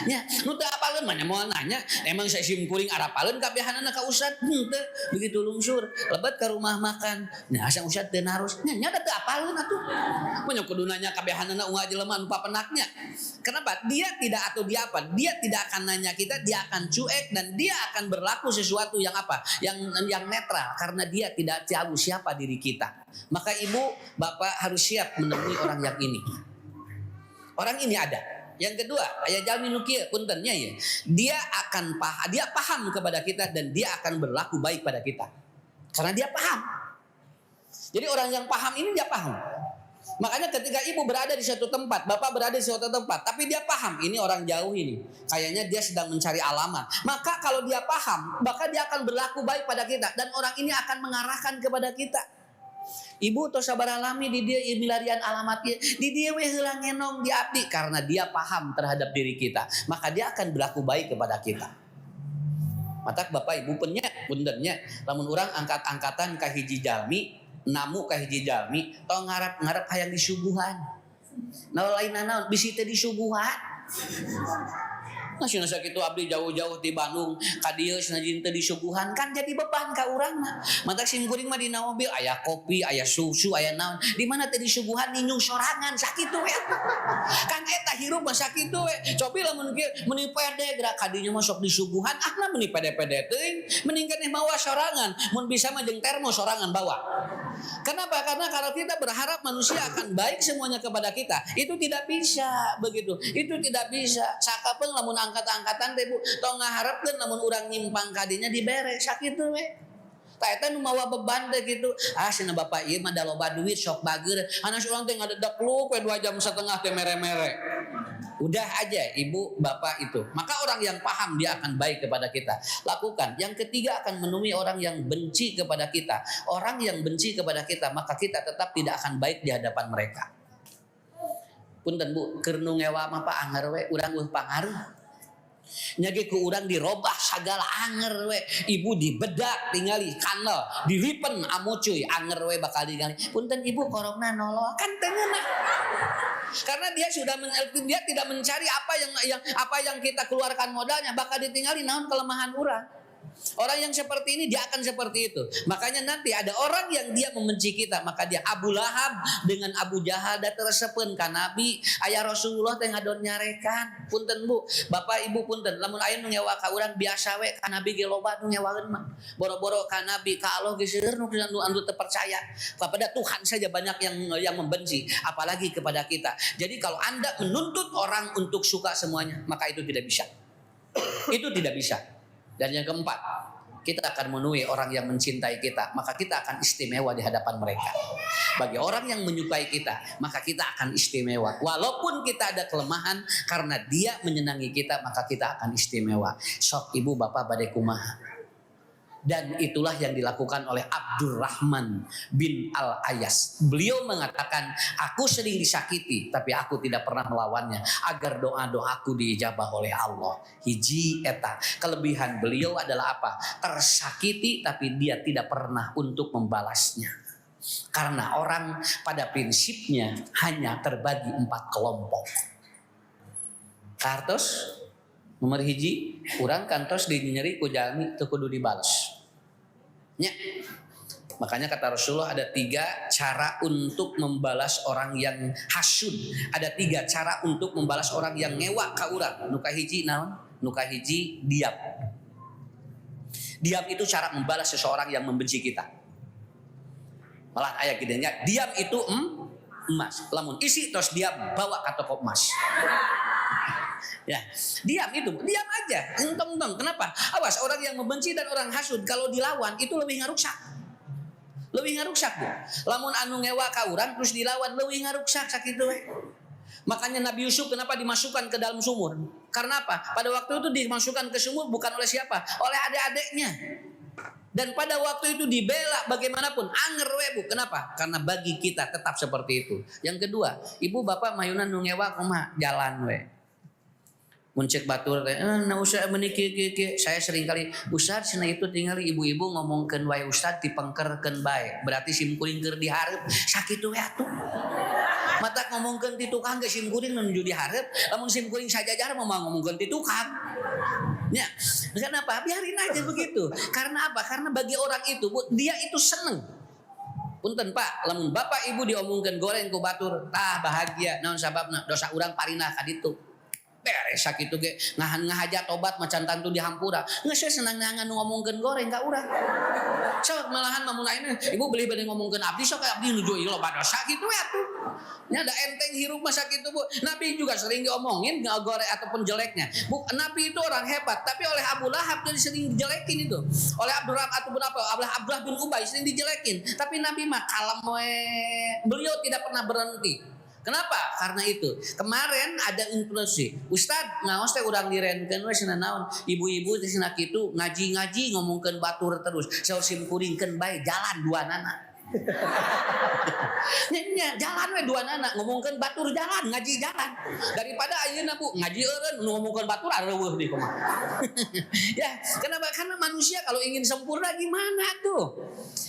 Nya, nu teu apaleun mah moal nanya, emang saya simkuring arapaleun kabehanana ka ustad, henteu. Begitu lungsur, lebat ka rumah makan. Nah, asa ustad teu narus, nya teu apaleun atuh. Mun kudu nanya kabehanana unggah jelema nu papenaknya. Kenapa? Dia tidak atau dia apa? Dia tidak akan nanya kita, dia akan cuek dan dia akan berlaku sesuatu yang apa? Yang netral karena dia tidak tahu siapa diri kita. Maka ibu, bapak harus siap menemui orang yang ini. Orang ini ada. Yang kedua, aya jalmi nu kieu puntennya ya. Dia paham kepada kita dan dia akan berlaku baik pada kita. Karena dia paham. Jadi orang yang paham ini dia paham. Makanya ketika ibu berada di suatu tempat, bapak berada di suatu tempat, tapi dia paham ini orang jauh ini, kayaknya dia sedang mencari alamat. Maka kalau dia paham, maka dia akan berlaku baik pada kita dan orang ini akan mengarahkan kepada kita. Ibu tos sabar alami di dia milarian alamat dia, di dia we heula ngenong di abdi karena dia paham terhadap diri kita, maka dia akan berlaku baik kepada kita. Matak bapak ibu puntennya, lamun urang angkat-angkatan ka hiji jalmi, namu ka hiji jalmi, tong ngarep-ngarep hayang disuguhan. Naon lainna naon bisi teh disuguhan. Masih sakitu abdi jauh-jauh di Bandung ka dieu sanajan teu disuguhan kan jadi beban ka urang mah. Matak simkuring mah dina mobil aya kopi, aya susu, aya naon. Di mana teh disuguhan ninjung sorangan sakitu we. Kan eta hirup mah sakitu we. Cobi lamun kieu meuni pede gerak ka dinya mah sok disuguhan, ahna meuni pede-pede teuing, mending keneh mawa sorangan. Mun bisa mah jeung termos sorangan bawa. Kenapa? Karena kalau kita berharap manusia akan baik semuanya kepada kita, itu tidak bisa begitu. Itu tidak bisa. Sakapeung lamun angkat-angkatan teh Bu, tong ngaharepkeun lamun urang nyimpang kadinya dibere sakitu we. Ta eta nu mawa beban teh kitu. Ah cenah bapak ieu mah da loba duit sok bageur. Anas urang teh ngadedek lup we 2 jam setengah teh mere-mere. Udah aja ibu bapak itu. Maka orang yang paham dia akan baik kepada kita. Lakukan. Yang ketiga akan menemui orang yang benci kepada kita. Orang yang benci kepada kita, maka kita tetap tidak akan baik di hadapan mereka. Punten Bu, keur nu ngewa mah Pak anger we, urang eueuh pangaruh. Nyage ku urang dirobah sagala anger we. Ibu dibedak tingali kanal, dilipen amucuy anger we bakal digali. Punten ibu korongna nolong kan teu ngeunah. Karena dia tidak mencari apa yang kita keluarkan modalnya, bakal ditinggali naon kelemahan urang. Orang yang seperti ini dia akan seperti itu. Makanya nanti ada orang yang dia membenci kita, maka dia Abu Lahab dengan Abu Jahal da teresepeun ka Nabi, aya Rasulullah teh ngadon nyarekan. Punten Bu, Bapak Ibu punten, lamun aya nu nyewa ka urang biasa we ka Nabi ge loba nu nyewaeun mah. Boro-boro ka Nabi ka Allah ge seueur nu teu percaya. Kepada Tuhan saja banyak yang membenci, apalagi kepada kita. Jadi kalau Anda menuntut orang untuk suka semuanya, maka itu tidak bisa. Itu tidak bisa. Dan yang keempat, kita akan menemui orang yang mencintai kita, maka kita akan istimewa di hadapan mereka. Bagi orang yang menyukai kita, maka kita akan istimewa. Walaupun kita ada kelemahan, karena dia menyenangi kita, maka kita akan istimewa. Sok ibu bapak badai kumaha. Dan itulah yang dilakukan oleh Abdurrahman bin Al-Ayas. Beliau mengatakan, aku sering disakiti, tapi aku tidak pernah melawannya, agar doa-doaku diijabah oleh Allah. Hiji eta. Kelebihan beliau adalah apa? Tersakiti, tapi dia tidak pernah untuk membalasnya. Karena orang pada prinsipnya hanya terbagi 4 kelompok. Kartos nomor hiji, urang kantos dinyeri ku jalmi teu kudu dibales. Nya. Makanya kata Rasulullah ada 3 cara untuk membalas orang yang hasud. Ada 3 cara untuk membalas orang yang ngewa ka urang. Nu kahiji naon? Nu kahiji diam. Diam itu cara membalas seseorang yang membenci kita. Malah aya kieu nya, diam itu emas. Lamun isi terus diam bawa ka toko emas. Ya, diam aja, entong. Kenapa? Awas, orang yang membenci dan orang hasud kalau dilawan itu lebih ngaruksak. Bu. Lamun anu ngewa ka urang terus dilawan lebih ngaruksak sakitu we. Makanya Nabi Yusuf kenapa dimasukkan ke dalam sumur? Karena apa? Pada waktu itu dimasukkan ke sumur bukan oleh siapa? Oleh adik-adiknya. Dan pada waktu itu dibela bagaimanapun, anger we Bu. Kenapa? Karena bagi kita tetap seperti itu. Yang kedua, ibu bapak mayunan nu ngewa kumaha? Jalan we. Muncik batur teh, nah usah meniki ki. Saya sering kali, Ustaz cenah itu tinggal ibu-ibu ngomongkeun wae Ustaz dipengkerkeun bae. Berarti sim kuring keur dihareup, sakitu we atuh. Mata ngomongkeun ti tukang ge sim kuring menuju dihareup, lamun sim kuring sajajar mah ngomongkeun ti tukang. Ya, kenapa? Biarin aja begitu. Karena apa? Karena bagi orang itu, Bu, dia itu seneng. Punten Pak, lamun bapak ibu diomongkeun goreng ku batur, tah bahagia. Naon sababna? Dosa urang parina ka ditu. Beres sakitu ge ngahan-ngahaja tobat macan tantu di hampura. Geus senang nangan ngomongkeun goreng ka urang. Sok malahan mamun ayeuna ibu beli bade ngomongkeun abdi sok abdi nuju ieu loba dosa kitu we atuh. Nya da enteng hirup mah sakitu Bu. Nabi juga sering diomongin goreng ataupun jeleknya. Bu, Nabi itu orang hebat, tapi oleh Abu Lahab jadi sering dijelekin itu. Oleh Abdurrahman ataupun apa? Abdullah bin Ubay sering dijelekin. Tapi Nabi mah kalem we. Beliau tidak pernah berhenti. Kenapa? Karena itu. Kemarin ada influensi. Ustad, ngaos teh urang direnkeun we cenah naon? Ibu-ibu teh cenah kitu ngaji-ngaji ngomongkeun batur terus. Saur sim kuringkeun bae jalan duanana. Nya jalan we duanana ngomongkeun batur jalan, ngaji jalan. Daripada ayeuna Bu ngaji eureun ngomongkeun batur areueuh deui kumaha. Ya, kenapa? Karena manusia kalau ingin sempurna gimana tuh?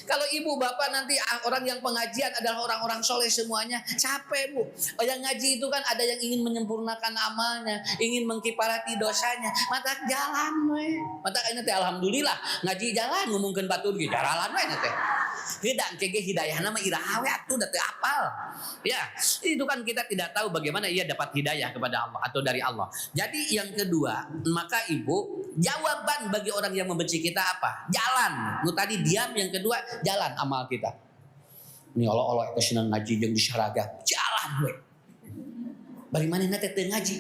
Kalau ibu bapak nanti orang yang pengajian adalah orang-orang soleh semuanya, capek Bu. Yang ngaji itu kan ada yang ingin menyempurnakan amalnya, ingin mengkifarati dosanya. Mata jalan we. Mata ayeuna teh alhamdulillah ngaji jalan ngomongkeun batur ge jalan we teh. Hidang kege hidayahna mah iraha we atuh da teu apal. Ya, itu kan kita tidak tahu bagaimana ia dapat hidayah kepada Allah atau dari Allah. Jadi yang kedua, maka ibu, jawaban bagi orang yang membenci kita apa? Jalan. Nu tadi diam, yang kedua jalan amal kita. Ini Allah eta cenah ngaji jeung disyaraga. Jalan we. Bari manehna teh teu ngaji.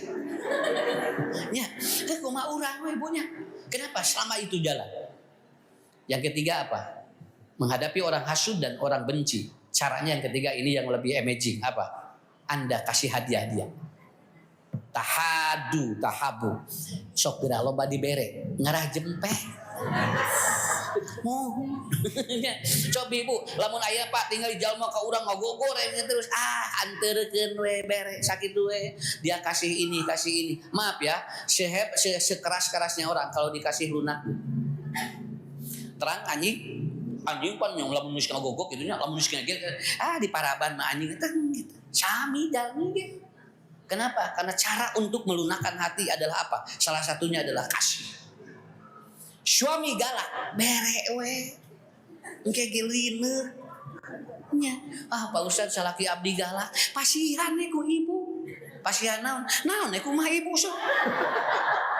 Nya, kumaha urang we ibunya. Kenapa? Selama itu jalan. Yang ketiga apa? Menghadapi orang hasud dan orang benci. Caranya yang ketiga ini yang lebih amazing. Apa? Anda kasih hadiah dia. Tahabu. Sok geura loba dibere. Ngarah jempeh. Coba ibu, lamun aya Pak tinggal di jalma ka urang ngogoreng terus anterkeun we bere sakitu we. Dia kasih ini. Maaf ya, sekeras-kerasnya orang kalau dikasih lunak. Terang anjing pan yang lamun geus ngogogok kitu nya lamun geus ngegel di paraban mah anjing gitu. Sami jalmi ge. Kenapa? Karena cara untuk melunakkan hati adalah apa? Salah satunya adalah kasih. Suami galak, bere we. Engke gelineuk. Nya, Pak Ustaz salaki abdi galak, pasihan ku ibu. Pasihan naon? Naon kumaha ibu sok.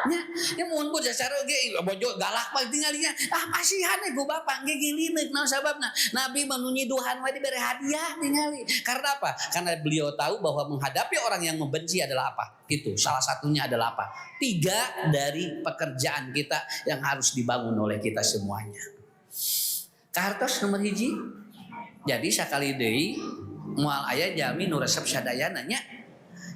nya ya mun ku sacara ge bojo galak mah tinggalnya pasihan ku bapak ge gilineuk naon sababna nabi mah nu nyiduhan we dibere hadiah tingali karena apa karena beliau tahu bahwa menghadapi orang yang membenci adalah apa itu salah satunya adalah apa 3 dari pekerjaan kita yang harus dibangun oleh kita semuanya kartos nomor hiji jadi sakali deui moal aya jalmi nu resep sadayana nya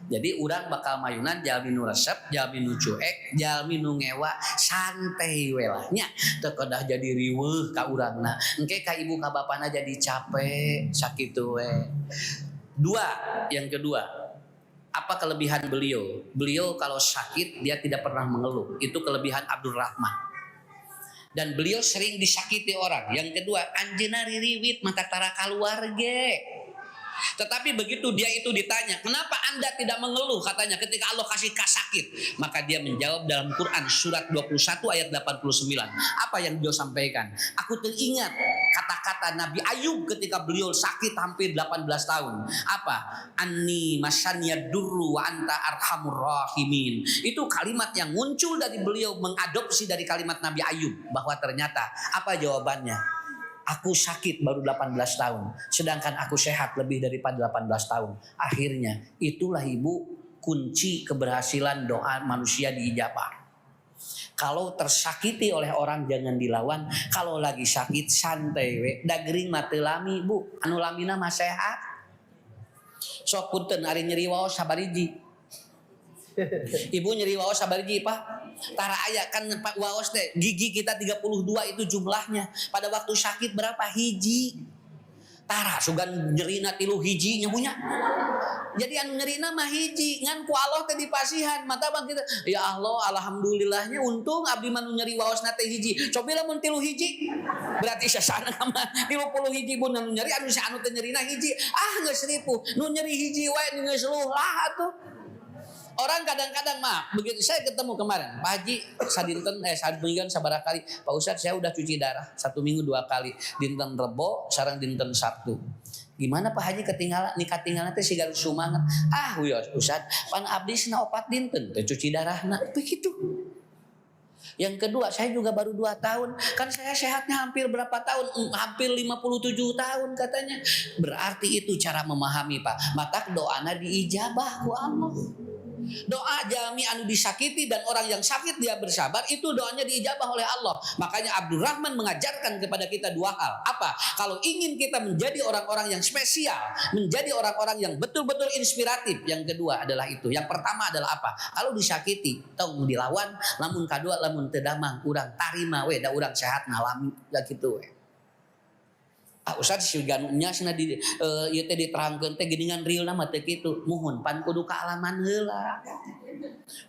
jadi urang bakal mayunan jalmi nu resep, jalmi nu cuek, jalmi nu ngewa santai we lah nya. Teu kedah jadi riweuh ka urangna. Engke ka ibu ka bapana jadi capek sakitu we. Yang kedua, apa kelebihan beliau? Beliau kalau sakit dia tidak pernah mengeluh. Itu kelebihan Abdul Rahman. Dan beliau sering disakiti orang. Yang kedua, anjeunna ririwit mata tara kaluar ge. Tetapi begitu dia itu ditanya, kenapa Anda tidak mengeluh katanya ketika Allah kasih sakit? Maka dia menjawab dalam Quran surat 21 ayat 89. Apa yang beliau sampaikan? Aku teringat kata-kata Nabi Ayub ketika beliau sakit hampir 18 tahun. Apa? Anni masyaniya durru wa anta arhamur rahimin. Itu kalimat yang muncul dari beliau mengadopsi dari kalimat Nabi Ayub. Bahwa ternyata apa jawabannya? Aku sakit baru 18 tahun, sedangkan aku sehat lebih daripada 18 tahun. Akhirnya itulah ibu kunci keberhasilan doa manusia diijabah. Kalau tersakiti oleh orang jangan dilawan. Kalau lagi sakit santai we. Dagering mah teu lami bu, anu lamina mah sehat. Sok punten ari nyeri waos sabariji. Ibu nyeri waos sabariji pak. Tara aya kan pak waos teh gigi kita 32 itu jumlahnya. Pada waktu sakit berapa hiji? Tara sugan nyerina 3 hiji nya punya. Jadi anu nyerina mah hiji ngan ku Allah teh dipasihan. Mata bang kita ya Allah alhamdulillahnya untung abdi mah nu nyeri waosna teh hiji. Coba lamun 3 hiji berarti sasana mah 30 hiji pun anu nyeri anu anu teh nyerina hiji. Geus ripuh nu nyeri hiji wae geus leuh lah atuh. Orang kadang-kadang mah begitu saya ketemu kemarin Pak Haji sadinten sadinten sabaraha kali Pak Ustadz saya udah cuci darah 1 minggu 2 kali dinten Rebo sareng dinten Sabtu gimana Pak Haji ketinggalan nikah tinggalan teh siga sumanget Ustadz pan abdi sina opat dinten teh cuci darahna begitu. Yang kedua saya juga baru 2 tahun kan saya sehatnya hampir berapa tahun hampir 57 tahun katanya berarti itu cara memahami Pak mata doana diijabah ku Allah. Doa jami anu disakiti dan orang yang sakit dia bersabar itu doanya diijabah oleh Allah. Makanya Abdul Rahman mengajarkan kepada kita 2 hal. Apa? Kalau ingin kita menjadi orang-orang yang spesial, menjadi orang-orang yang betul-betul inspiratif, yang kedua adalah itu. Yang pertama adalah apa? Kalau disakiti, tong dilawan, lamun kadua lamun teu damang, urang tarima we da urang sehat ngalami da kitu we. Ustaz siganunya cenah di ieu teh diterangkeun teh geuningan reulna mah teh kitu. Muhun pan kudu kaalaman heula.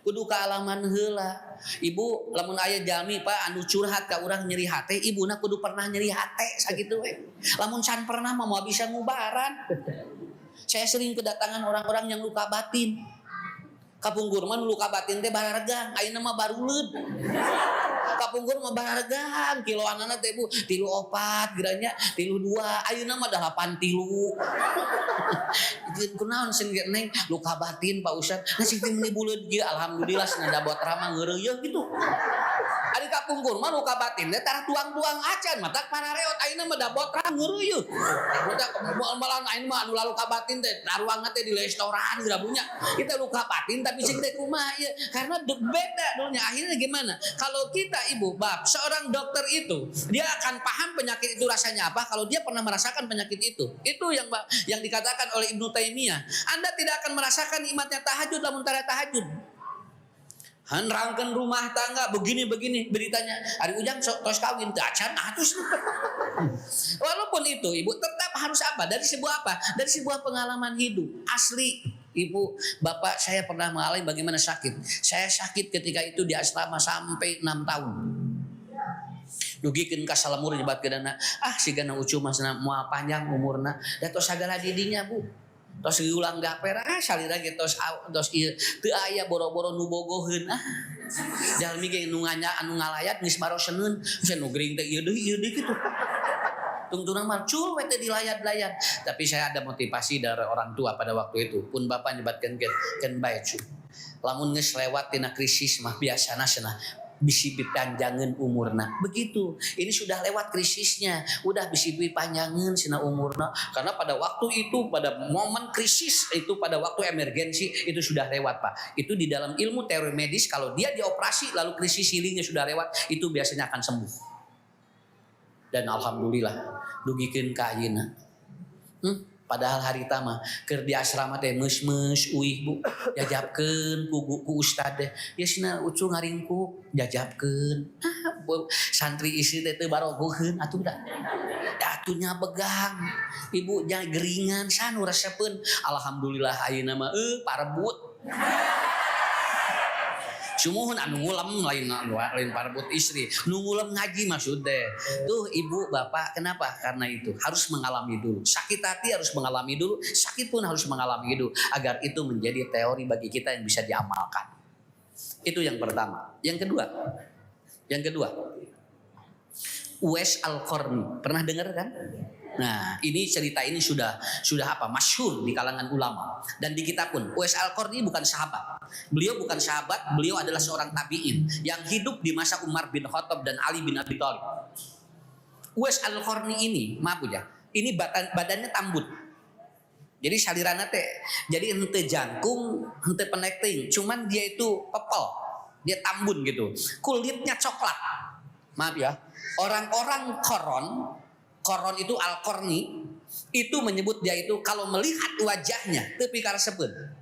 Kudu kaalaman heula. Ibu lamun aya jalmi Pak anu curhat ka urang nyeri hate, ibuna kudu pernah nyeri hate sakitu we. Lamun can pernah mah moal bisa ngubaran. Saya sering kedatangan orang-orang yang luka batin. Kapungkur mah luka batin teh bararegang, ayeuna mah baruleud. Kapungkur mah bararegang, kiloanana teh Bu 3,4 geranya 3,2, ayeuna mah 8,3. Jeung kunaon sing neng luka batin Pak Ustad. Nah sing teh buleud ge alhamdulillah cenah bot rama ngeureuyeuh gitu. Ari kapungkur mah luka batin teh tara tuang-tuang acan mah tak parareot ayeuna mah da bot rama ngeureuyeuh. Budak malah ayeuna mah anu luka batin teh taruangna teh di restoran grabunya. Kita luka batin tapi sing teh kumaha ieu karena beda dulunya. Akhirnya gimana? Kalau kita ibu bab seorang dokter itu dia akan paham penyakit itu rasanya apa kalau dia pernah merasakan penyakit itu. Itu yang dikatakan oleh Ibnu Taimiyah. Anda tidak akan merasakan nikmatnya tahajud lamun tara tahajud. Hanrangkeun rumah tangga begini-begini beritanya. Ari ujang tos kawin teu acan atus. Walaupun itu ibu tetap harus apa? Dari sebuah apa? Dari sebuah pengalaman hidup asli. Ibu, bapak saya pernah mengalami bagaimana sakit. Saya sakit ketika itu di asrama sampai 6 tahun. Dugikeun ka salamur nyebatkeunana. Sigana ucu masna moal panjang umurna. Da tos sagala didinya, Bu. Tos diulang gaper salira ge tos ieu teu aya boro-boro nu bogoheun jalmi ge nu anu ngalayat geus maroseneun nu gering teh ieu deui kitu tungtunang mah cul we teh dilayat-layat tapi saya ada motivasi dari orang tua pada waktu itu pun bapak nyebatkeun keun bae cu Lamun geus lewat tina krisis mah biasana cenah bisi dipanjangin umurna. Begitu. Ini sudah lewat krisisnya, udah bisi dipanjangin cenah umurna karena pada waktu itu, pada momen krisis itu, pada waktu emergensi itu sudah lewat, Pak. Itu di dalam ilmu teori medis, kalau dia dioperasi lalu krisis healingnya sudah lewat, itu biasanya akan sembuh. Dan alhamdulillah dugikeun ka ayeuna. Padahal harita mah keur di asrama teh meus-meus uih Bu, jajabkeun ku ustad teh. Ya cenah ucu ngaringkuk, jajabkeun. Santri istri teh barogoheun atuh da. Atunya begang. Ibu nya geringan sanu resepkeun. Alhamdulillah ayeuna mah parebut. Sumuhun anu ngulam lain parebut istri. Nu ngulam ngaji maksud teh. Tuh ibu bapak kenapa? Karena itu harus mengalami dulu. Sakit hati harus mengalami dulu, sakit pun harus mengalami dulu agar itu menjadi teori bagi kita yang bisa diamalkan. Itu yang pertama. Yang kedua. Uwais Al-Qarni. Pernah dengar kan? Nah, ini cerita ini sudah masyhur di kalangan ulama dan di kita pun. Uwais Al-Qarni bukan sahabat. Beliau bukan sahabat, beliau adalah seorang tabi'in yang hidup di masa Umar bin Khattab dan Ali bin Abi Thalib. Uwais Al-Qarni ini, maaf ya, ini badannya tambut. Jadi salirana teh, jadi henteu jangkung, henteu pendek teuing, cuman dia itu pepel. Dia tambun gitu. Kulitnya coklat. Maaf ya. Orang-orang Koron itu Al-Qarni itu menyebut dia itu kalau melihat wajahnya teu pikareseupeun.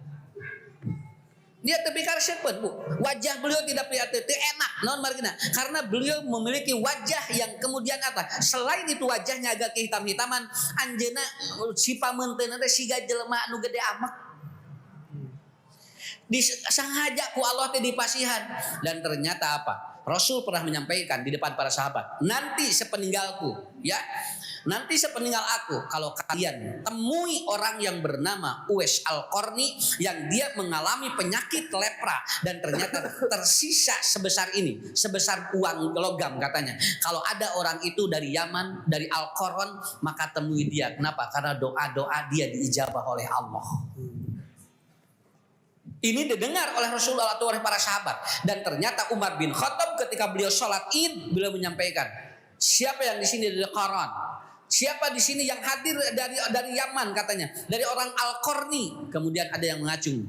Dia teu pikareseupeun, Bu. Wajah beliau tidak teu enak naon margina karena beliau memiliki wajah yang kemudian apa? Selain itu wajahnya agak kehitam-hitaman, anjeunna si pameunteunna teh siga jelema anu gede amek. Disengaja ku Allah teh dipasihan dan ternyata apa? Rasul pernah menyampaikan di depan para sahabat, nanti sepeninggalku, ya, nanti sepeninggal aku, kalau kalian temui orang yang bernama Uwais Al-Qarni yang dia mengalami penyakit lepra dan ternyata tersisa sebesar ini, sebesar uang logam katanya. Kalau ada orang itu dari Yaman, dari Al-Qaron, maka temui dia. Kenapa? Karena doa-doa dia diijabah oleh Allah. Ini didengar oleh Rasulullah atau oleh para sahabat. Dan ternyata Umar bin Khattab ketika beliau sholat Id, beliau menyampaikan, siapa yang di sini dari Qaran? Siapa di sini yang hadir dari Yaman katanya, dari orang Al-Qarni? Kemudian ada yang mengacung.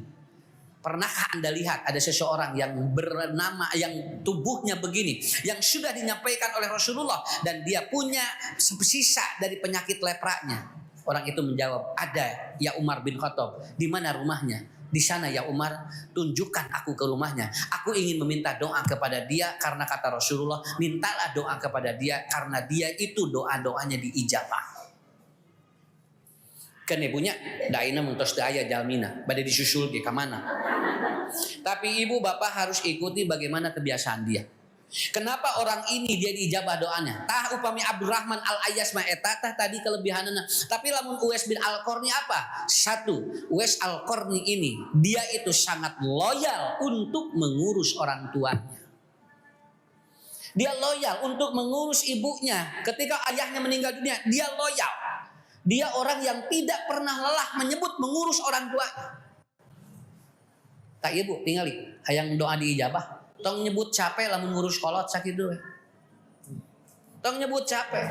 Pernahkah Anda lihat ada seseorang yang bernama, yang tubuhnya begini, yang sudah dinyampaikan oleh Rasulullah dan dia punya sisa dari penyakit lepranya? Orang itu menjawab, ada ya Umar bin Khattab. Di mana rumahnya? Di sana ya Umar, tunjukkan aku ke rumahnya. Aku ingin meminta doa kepada dia karena kata Rasulullah, mintalah doa kepada dia karena dia itu doa-doanya diijabah. Kan ibunya, daina mentos daya jalmina, bade disusul ke mana. Tapi ibu bapak harus ikuti bagaimana kebiasaan dia. Kenapa orang ini dia diijabah doanya? Tah upami Abdurrahman Al-Ayyas ma'eta tah tadi kelebihanana. Tapi lamun Uwais bin Al-Qarni apa? Satu, Uwais Al-Qarni ini dia itu sangat loyal untuk mengurus orang tuanya. Dia loyal untuk mengurus ibunya. Ketika ayahnya meninggal dunia, dia loyal. Dia orang yang tidak pernah lelah menyebut mengurus orang tuanya. Tak ibu tingali hayang doa diijabah. Tong nyebut capek lamun ngurus kolot sakit dulu. Tong nyebut capek.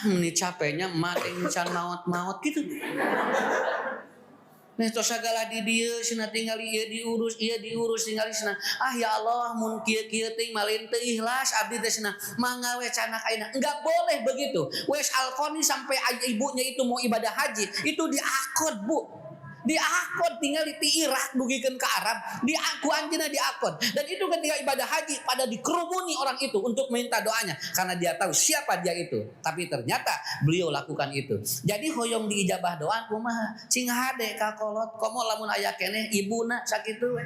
Ini capeknya mati can maut gitu. Nah tos sagala di dieu cenah tinggal ieu diurus tinggal cenah. Ya Allah mun kieu teh malin teu ikhlas abdi teh cenah manggawe canak ayeuna. Enggak boleh begitu. Uwais Al-Qarni sampai ibunya itu mau ibadah haji itu diakod, Bu. Diakod tinggal di Irak dugikeun ke Arab, diaku anjeunna diakod. Dan itu ketika ibadah haji pada dikerumuni orang itu untuk minta doanya karena dia tahu siapa dia itu. Tapi ternyata beliau lakukan itu. Jadi hoyong diijabah doa kumaha? Cing hade ka kolot, komo lamun aya keneh ibuna sakitu we.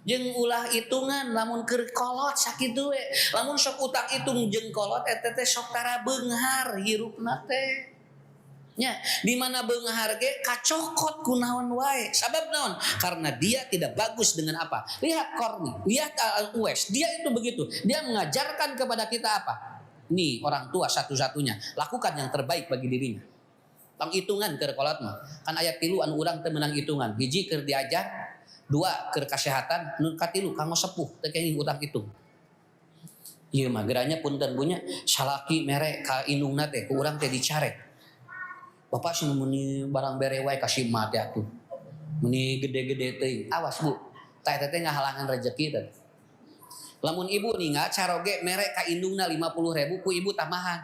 Jeung ulah hitungan lamun keur kolot sakitu we. Lamun sok utang hitung jeung kolot eta teh sok tara beunghar hirupna teh. Ya, di mana beunghar ge kacokot kunaon wae. Sabab naon? Karena dia tidak bagus dengan apa? Lihat Qarni, lihat Uwais, dia itu begitu. Dia mengajarkan kepada kita apa? Nih orang tua satu-satunya, lakukan yang terbaik bagi dirinya. tong hitungan keur kolot mah. Kan aya 3 anu urang teu meunang hitungan. 1 keur diajar, 2 keur kasehatan, nu katilu kanggo sepuh teu kenging utang hitung. Ieu mah geranya punten punya salaki mere ka indungna teh ku urang teh dicarek. Bapak sih meni barang bere wae kasih mah teh atuh. Meni gede-gede teuing. Awas Bu, tah eta teh ngahalangan rezeki teh. Lamun ibu ningal caroge mere ka indungna 50.000 ku ibu tamahan.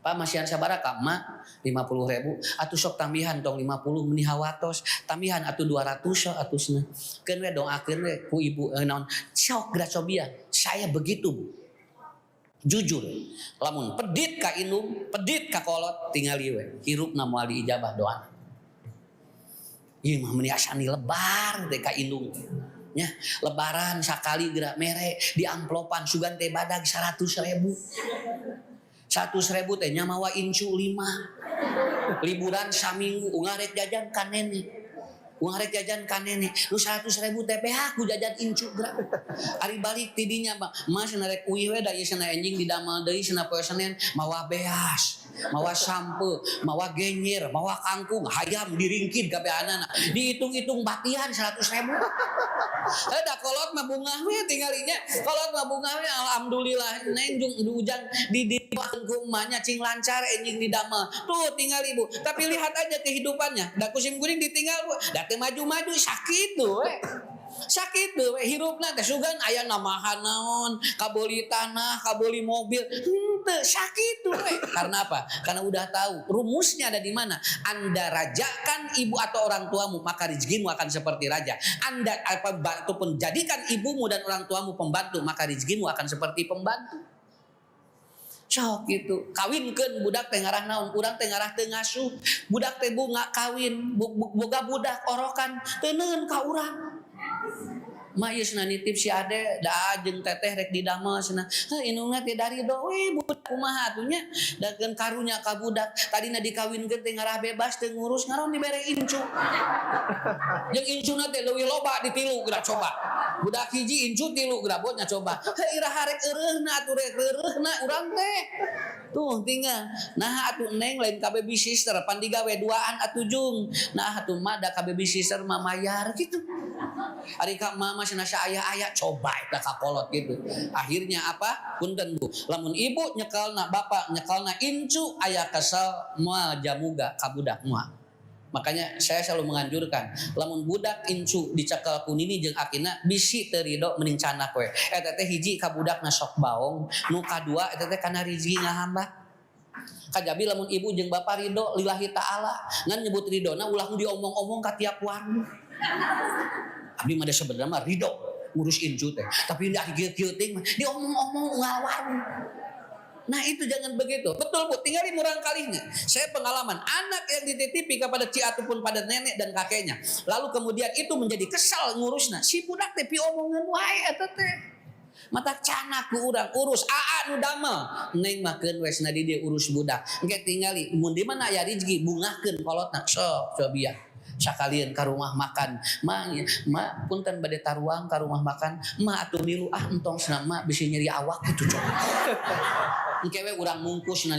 Pak masihan sabaraha ka emak 50.000 atuh sok tambihan tong 50 meni hawatos tambihan atuh 200 sok atusna keun we doakeun we ku ibu naon sok grasobia saya begitu Bu jujur lamun pedit ka indung pedit ka kolot tingali we hirupna moal diijabah doana ieu mah meuni asani lebar teh ka indung nya lebaran sakali geura mere di amplopan sugan teh badag 100.000 100.000 teh nyamawa incu 5 liburan saminggu ngarek jajan ka nenek ngarek jajan ka nenek nu 100.000 teh PH ku jajan incu geura ari balik ti dinya mas narek uih we da ieu cenah enjing didamel deui cenah poe Senin mawa beas mawa sampe mawa genyer mawa kangkung hayam diringkid ka beanana dihitung-hitung batihan 100.000 da kolot mah bungah we tingalinya kolot mah bungah we alhamdulillah neng ujang di ku emaknya cing lancar enjing didamel tuh tinggal ibu tapi lihat aja kehidupannya da kusim kuring ditinggal da teu maju-maju sakit tuh we sakit tuh we hirupna teh sugan aya namahan naon kabeli tanah kabeli mobil teu sakit tuh we karena apa karena udah tahu rumusnya ada di mana Anda rajakan ibu atau orang tuamu maka rezekimu akan seperti raja Anda ataupun jadikan ibumu dan orang tuamu pembantu maka rezekimu akan seperti pembantu sok gitu kawinkeun budak teh ngarah naon urang teh ngarah teu ngasuh budak teh bunga kawin boga budak orokan teu neueun ka urang mah ieu cenah nitip si ade da jeung teteh rek didamel cenah indungna teh dari do we budak kumaha atuh nya dakeun karunya ka budak tadina dikawinkeun teh ngarah bebas teu ngurus ngaron dibere incu jeung incuna teh leuwih loba ditilu geura coba budak hiji incu tilu geura botnya coba iraha rek eureuna atuh rek eureuna urang teh tuh tinggal nah atuh neng lain ka baby sister pan digawe duaan atuh jung nah atuh mah da ka baby sister mah mayar gitu ari ka mama cenah aya coba eta ka kolot gitu akhirnya apa punten Bu lamun ibu nyekelna bapak nyekelna incu aya kesel moal jamuga ka budak moal makanya saya selalu menganjurkan lamun budak incu dicekel ku nini jeung akina bisi teu ridho mending canak we eta teh hiji ka budakna sok baong nu kadua eta teh kana rezeki ngahambat kajabi lamun ibu jeung bapak ridho lillahi taala ngan nyebut ridona ulah diomong-omong ka tiap warung abdi mah sebenarnya mah ridho ngurus incu teh tapi da kieu-kieu teh diomong-omong ngawar. Nah itu jangan begitu. Betul Bu, tinggal murang kalinya. Saya pengalaman anak yang dititipi kepada ci ataupun pada nenek dan kakeknya. Lalu kemudian itu menjadi kesal ngurusna. Si budak teh pi omongan wae eta teh. Mata canak ku urang urus aa nu damel. Neng mah keun we cenah di dieu urus budak. Engke tingali mun di mana aya rezeki bungahkeun kolotna sok cobiah. Sakalian ka rumah makan ma punten bade taruang ka rumah makan ma atuh milu entong cenah ma bisi nyeri awak kitu coba engke we urang mungkus na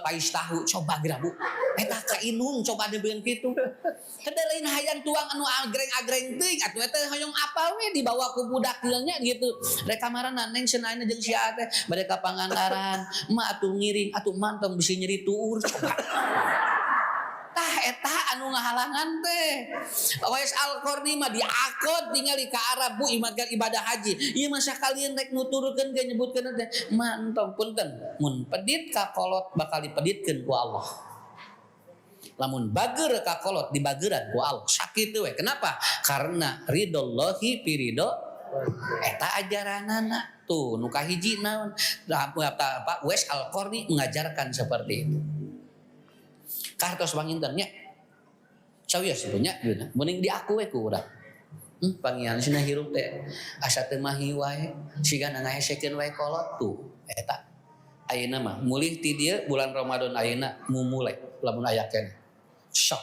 pais tahu coba geura Bu eta ka inung coba debeun kitu hede lain hayang tuang anu agreng-agreng teuing atuh eta hoyong apal we dibawa ku budak nya gitu rek kamarana neng cenah jeung si teh bade ka Pangandaran ma atuh ngiring atuh mantong bisi nyeri tuur coba tah eta anu ngahalangan teh Wais Al-Qarni mah diakod tinggali ka Arab Bu ibadah haji ieu mah sakalian rek nuturkeun ge nyebutkeun teh mah entong punten mun pedit ka kolot bakal dipeditkeun ku Allah lamun bageur ka kolot dibageuran ku Allah sakit we kenapa karena ridallahi fi ridho eta ajaranana tuh nu kahiji naon Pak Wais Al-Qarni mengajarkan seperti itu kartos panginten nya sawios nya mending diaku we ku urang pangian cenah hirup teh asa teu mahi wae sigana ngahesekeun wae kolot tuh eta ayeuna mah mulih ti dieu bulan Ramadan ayeuna mumule lamun aya keneh sok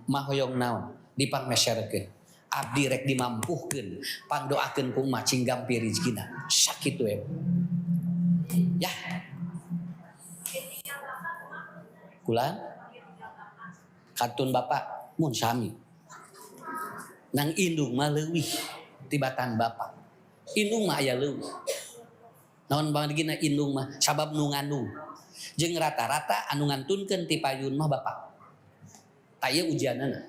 mah hoyong naon dipangmeserkeun abdi rek dimampuhkeun pangdoakeun ku mah cing gampi rezekina sakitu we ya Ulang katun bapak mun sami. Nang indung mah leuwih tibatan bapak. Indung mah aya leuwih. Naon bagina indung mah sabab nu ngandung. Jeung rata-rata anu ngantunkeun ti payun mah bapak. Taya ujianana.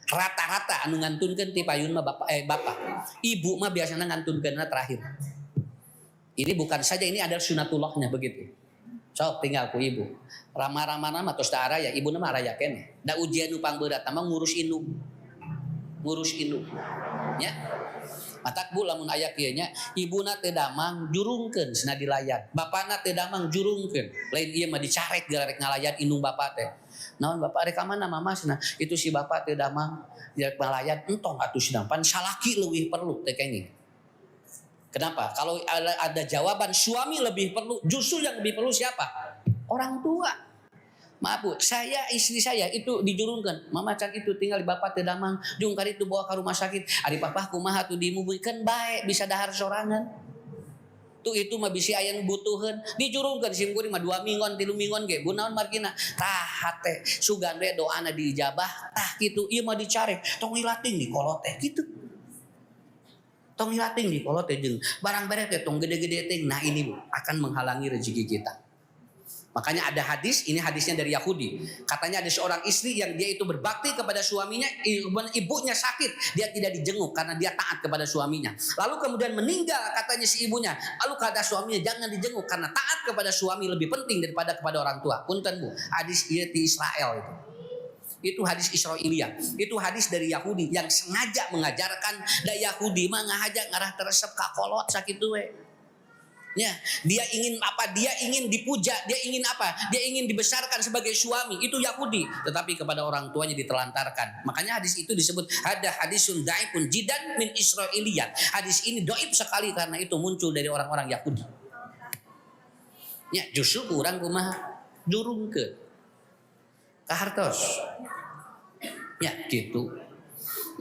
Rata-rata anu ngantunkeun ti payun mah bapak. Ibu mah biasanya ngantunkeunna terakhir. Ini bukan saja, ini adalah sunatullahnya begitu. Sok tinggal ku ibu. Rama-rama nama tos da araya, ibu nama araya kene. Da ujian nu pangberat mah ngurus indung. Ngurus indung. Ya. Matak bu lamun aya kieu nya, ibuna teu damang jurungkeun cenah dilayan. Bapana teu damang jurungkeun. Lain ieu mah dicarek garek ngalayan indung bapak teh. Naon bapak rek ka mana mama cenah? Itu si bapak teu damang garek ngalayan entong atuh sedangkan salaki leuwih perlu teh kenging. Kenapa? Kalau ada jawaban suami lebih perlu, justru yang lebih perlu siapa? Orang tua. Maaf bu, istri saya itu dijurungkan. Mama can itu tinggal di bapak teu damang, jeung kali itu bawa ke rumah sakit. Ari papa kumaha tuh dimubikeun bae bisa dahar sorangan. Tuh itu mah bisi aya nu butuheun, dijurungkeun sim kuring mah 2 minggon 3 minggon ge. Kunaon margina? Tah hate sugan we doana diijabah, tah kitu ieu mah dicarek, tong lilating di kolot teh kitu. Tong lilating di kolot teh jeung barang bere teh tong gede-gede teh. Nah ini bu akan menghalangi rezeki kita. Makanya ada hadis, ini hadisnya dari Yahudi. Katanya ada seorang istri yang dia itu berbakti kepada suaminya, ibunya sakit, dia tidak dijenguk karena dia taat kepada suaminya. Lalu kemudian meninggal katanya si ibunya. Lalu kata suaminya jangan dijenguk karena taat kepada suami lebih penting daripada kepada orang tua. Punten bu, hadis ieu ti Israel itu. Itu hadis Israiliyah. Itu hadis dari Yahudi yang sengaja mengajarkan da Yahudi mah ngahajak ngarah teresep ka kolot sakitu we. Ya, dia ingin apa? Dia ingin dipuja, dia ingin apa? Dia ingin dibesarkan sebagai suami. Itu Yahudi, tetapi kepada orang tuanya ditelantarkan. Makanya hadis itu disebut ada hadisun dhaifun jidan min Israiliyah. Hadis ini dhaif sekali karena itu muncul dari orang-orang Yahudi. Ya, justru kurang kumaha jurungkeun ka hartos. Ya, gitu.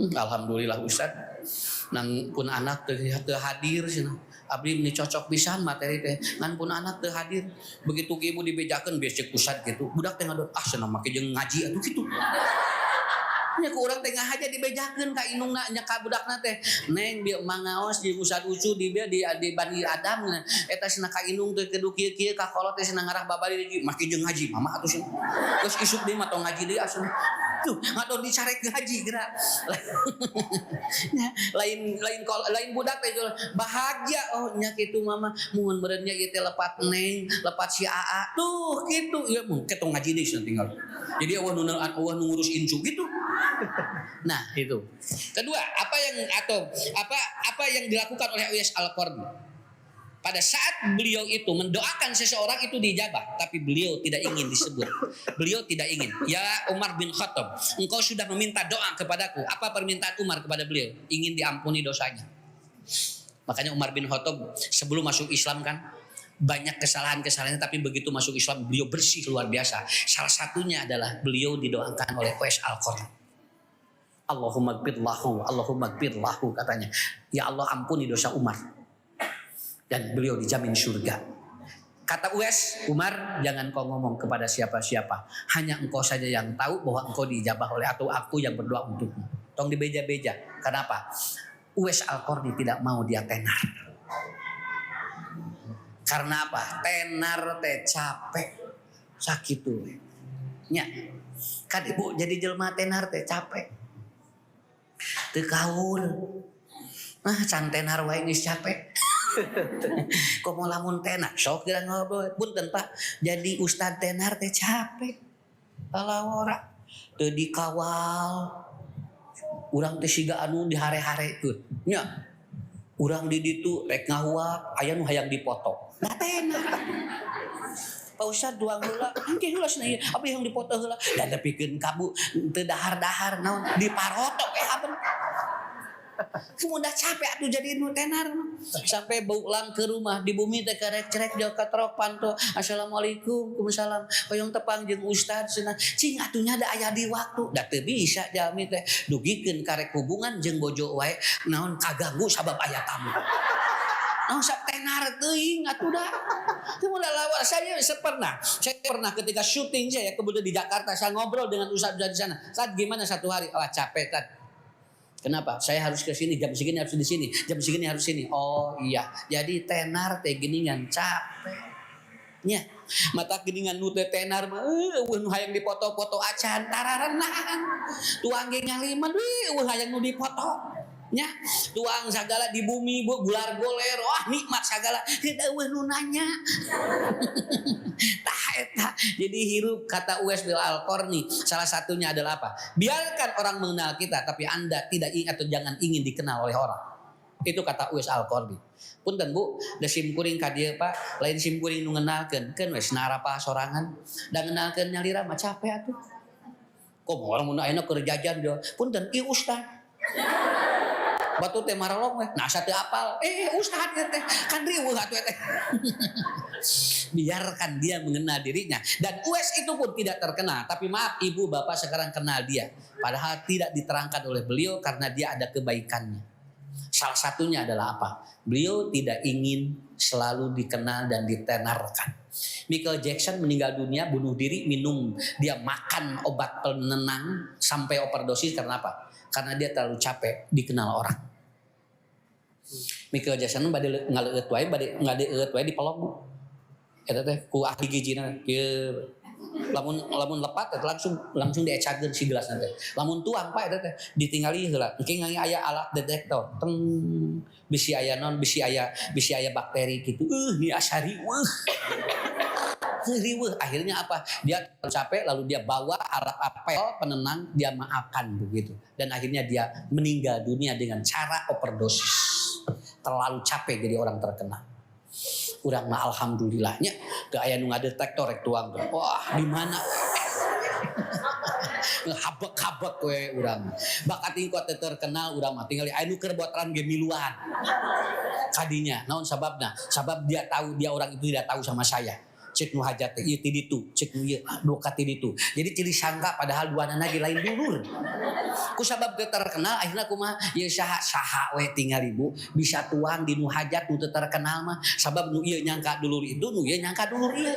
Alhamdulillah Ustaz. Nang pun anak teu hadir cenah. Abdi ini cocok pisan materi teh ngan pun anak teu hadir begitu ibu dibejakeun biasa pusat gitu budak teh ngadon cenah make jeung ngaji atuh kitu nya ku urang teh ngahaja dibejakeun ka indungna nya ka budakna teh neng bieu mangaos jeung Ustaz Ucu di Bani Adam eta cenah ka indung teh kudu kieu-kieu ka kolot teh cenah ngarah babari make jeung ngaji mama atuh cenah geus isuk deui mah tong ngaji deui asuh tuh ngadon dicarek ngaji geura lain budak teh bahagia oh nya kitu mama mun beureun nya ieu teh lepat neng lepat si Aa tuh kitu ya mun ketong ngaji deui tinggal jadi eueuh nu ngurus incu gitu. Nah itu kedua apa yang dilakukan oleh Uwais Al-Qarni pada saat beliau itu mendoakan seseorang itu dijabah, tapi beliau tidak ingin disebut. Beliau tidak ingin. Ya Umar bin Khattab, engkau sudah meminta doa kepadaku. Apa permintaan Umar kepada beliau? Ingin diampuni dosanya. Makanya Umar bin Khattab sebelum masuk Islam kan banyak kesalahan-kesalahannya, tapi begitu masuk Islam beliau bersih luar biasa. Salah satunya adalah beliau didoakan oleh Uwais Al-Qarni. Allahumma gfir lahu katanya. Ya Allah ampuni dosa Umar. Dan beliau dijamin surga. Kata Uwais, Umar jangan kau ngomong kepada siapa-siapa. Hanya engkau saja yang tahu bahwa engkau diijabah oleh atau aku yang berdoa untukmu. Tong dibeja-beja. Kenapa? Uwais Al-Qarni tidak mau dia tenar. Karena apa? Tenar teh capek. Sakitu. Nya. Kan ibu jadi jelma tenar teh capek. Teu kaul. Can tenar wae geus capek. Komo lamun tenar sok geura ngobrol punten Pak jadi ustad tenar teh capek alawara teu dikawal urang teh siga anu dihare-harekeun nya urang di ditu rek ngahuap aya nu hayang dipoto da tenar Pak Ustad duang heula engke heula cenah ieu abi yang dipoto heula da tepikeun kabu teu dahar-dahar naon diparotok aben Sudah capek atuh jadi nu tenar sampai pulang ke rumah di bumi teh karek-cerek jauh katrok panto assalamualaikum waalaikumsalam hoyong tepang jeung ustad cenah cing atunya da aya di waktu da teu bisa jalmi teh dugikeun karek hubungan jeung bojo wae naon kaganggu sabab aya tamu sok tenar teuing atuh dah. Teu udah lawar saya pernah ketika syuting saya kemudian di Jakarta saya ngobrol dengan ustaz-ustaz di sana. Saat gimana satu hari? Wah capek Tad. Kenapa? Saya harus ke sini, jam segini harus di sini, jam segini harus sini. Oh iya, jadi tenar teh geningan capek. Nya, mata geningan nu teh tenar mah eueuh nu hayang dipoto-foto acan tararan nahan. Tuang ge ngaliman eueuh hayang nu dipoto. Nya, tuang sagala di bumi gular goler, wah nikmat sagala. Teu eueuh nu nanya. Tah eta. Jadi hirup kata Uwais bin Al-Qarni salah satunya adalah apa? Biarkan orang mengenal kita tapi Anda tidak ingin atau jangan ingin dikenal oleh orang. Itu kata Uwais Al-Qarni. Punten Bu, da sim kuring ka dieu Pak, lain sim kuring nu ngenalkeun keun we narapa sorangan. Da ngenalkeun nyalira mah capek atuh. Kok orang mun ayeuna keur jajan dia. Punten, ieu ustaz. Batu teh maralok we. Nah sateu apal. Ustaz teh kan riweuh atuh teh. Biarkan dia mengenal dirinya. Dan Uwais itu pun tidak terkenal. Tapi maaf ibu bapak sekarang kenal dia. Padahal tidak diterangkan oleh beliau karena dia ada kebaikannya. Salah satunya adalah apa? Beliau tidak ingin selalu dikenal dan ditenarkan. Michael Jackson meninggal dunia, bunuh diri, minum. Dia makan obat penenang sampai overdosis karena apa? Karena dia terlalu capek dikenal orang. Michael Jackson bade ngaleueut wae, bade ngadeueut wae di pelok Bu. Eta teh ku ahli gijina kieu lamun lepat eta langsung diecakeun si gelas teh. Lamun tuang Pak eta teh ditingali heula. Engke ngangi aya alat detektor. Teng bisi aya non, bisi aya bakteri gitu. Ni asari riweuh. Akhirnya apa? Dia capek lalu dia bawa apel penenang, dia makan begitu. Dan akhirnya dia meninggal dunia dengan cara overdosis. Terlalu capek jadi orang terkenal. Urang mah alhamdulillahnya teu aya nu ngadetektor rek tuang. Wah, di mana? Habek-habek we urang. Bakat ingkot teu terkenal urang mah tinggal aya nu keur botoran ge miluan. Kadinya, naon sababna? Sabab dia tahu dia orang itu tidak tahu sama saya. Cek nu hajat teh ieu ti ditu, cek nu ieu doka ti ditu. Jadi cili sangka padahal duanana ge lain dulur. Ku sabab teu terkenal akhirna kumaha? Ieu saha we tinggal ibu bisa tuang di nu hajat nu teu terkenal mah sabab nu ieu nyangka dulur itu, nu ieu nyangka dulur ieu.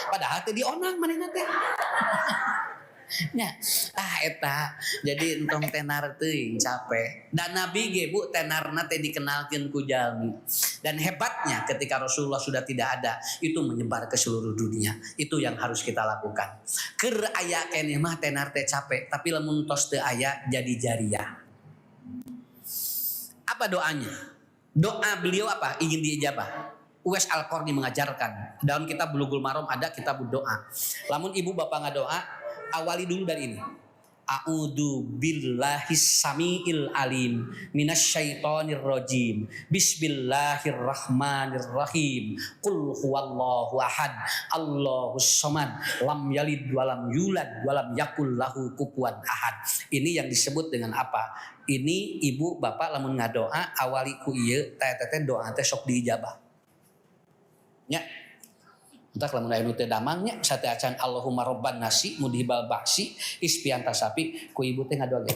Padahal teh dionang manehna teh. Nya, eta jadi entong tenar teuing capek. Dan Nabi ge Bu tenarna teh dikenalkeun ku jalmi. Dan hebatnya ketika Rasulullah sudah tidak ada, itu menyebar ke seluruh dunia. Itu yang harus kita lakukan. Keur aya keneh mah tenar teh capek, tapi lamun tos teu aya jadi jariah. Apa doanya? Doa beliau apa? Ingin diijabah. Uwais Al-Qarni mengajarkan. Dalam kitab Bulughul Maram ada kitab doa. Lamun ibu bapak ngadoa, awali dulu dari ini. A'udzu billahis samiil alim minasyaitonir rajim. Bismillahirrahmanirrahim. Qul huwallahu ahad. Allahus samad. Lam yalid walam yulad walam yakul lahu kufuwan ahad. Ini yang disebut dengan apa? Ini ibu bapak lamun ngadoa awali ku ieu teh doa teh sok diijabah. Nya. Entah lamun aya nu teu damang nya sateu acan Allahumma robban nasi mudhibal ba'si ispianta sapi ku ibu teh ngadoa ge.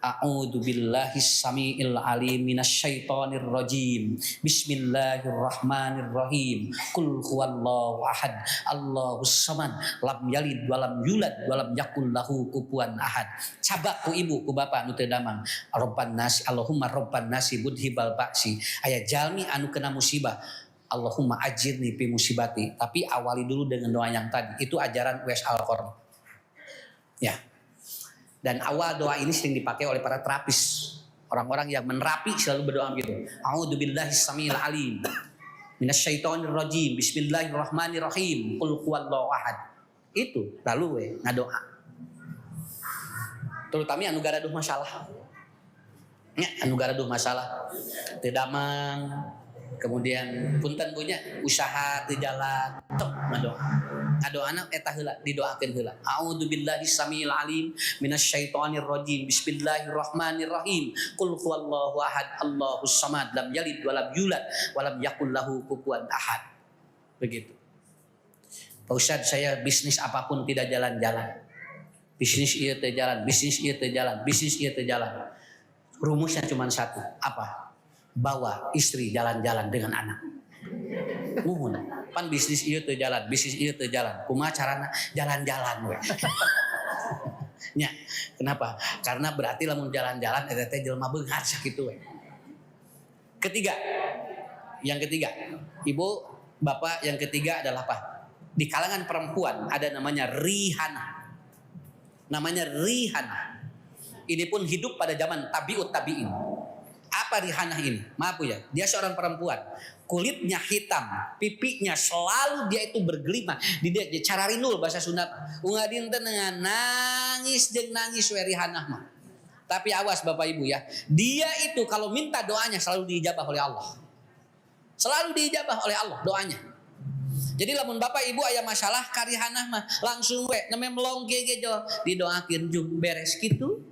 A'udzu billahis samiil alim minasyaitonir rajim. Bismillahirrahmanirrahim. Qul huwallahu ahad. Allahus samad. Lam yalid walam yulad walam yakul lahu kufuwan ahad. Cabak ku ibu ku bapak nu teu damang. Robban nasi Allahumma robban nasi mudhibal ba'si. Aya jalmi anu kena musibah. Allahumma ajirni fi musibati. Tapi awali dulu dengan doa yang tadi. Itu ajaran Uwais Al-Qarni. Ya. Dan awal doa ini sering dipakai oleh para terapis. Orang-orang yang menerapi selalu berdoa begitu. A'udzu billahis samiil alim minasyaitonir rajim. Bismillahirrahmanirrahim. Qul huwallahu ahad. Itu lalu we ngadoa. Terutama anu garaduh masalah. Nya anu garaduh masalah. Teu damang. Kemudian punten punya usaha teu jalan, tok ngadoa. Ngadoana eta heula didoakeun heula. A'udzu billahis samiil alim minasyaitonir rajim. Bismillahirrahmanirrahim. Qul huwallahu ahad. Allahus samad. Lam yalid walam yulad walam yakul lahu kufuwan ahad. Begitu. Pak Ustaz, saya bisnis apapun tidak jalan-jalan. Bisnis ieu teu jalan, bisnis ieu teu jalan, bisnis ieu teu jalan. Rumusnya cuma satu, apa? bawa istri jalan-jalan dengan anak. Muhun, pan bisnis ieu teu jalan, bisnis ieu teu jalan. Kumaha carana? Jalan-jalan we. Nya, kenapa? Karena berarti lamun jalan-jalan eta teh jelema beunghar sakitu we. Yang ketiga, ibu, bapak, yang ketiga adalah apa? Di kalangan perempuan ada namanya Rihana. Namanya Rihana. Ini pun hidup pada zaman tabiut tabiin. Apa Rihana ini? Maaf ya, dia seorang perempuan. Kulitnya hitam, pipinya selalu dia itu bergelima. Dia cararinul bahasa Sunda. Ungadin dengan nangis jeung nangis we Rihana mah. Tapi awas Bapak Ibu ya, dia itu kalau minta doanya selalu diijabah oleh Allah. Selalu diijabah oleh Allah doanya. Jadi lamun Bapak Ibu aya masalah karihanah mah langsung we neme melong gegejo didoakeun jum beres kitu.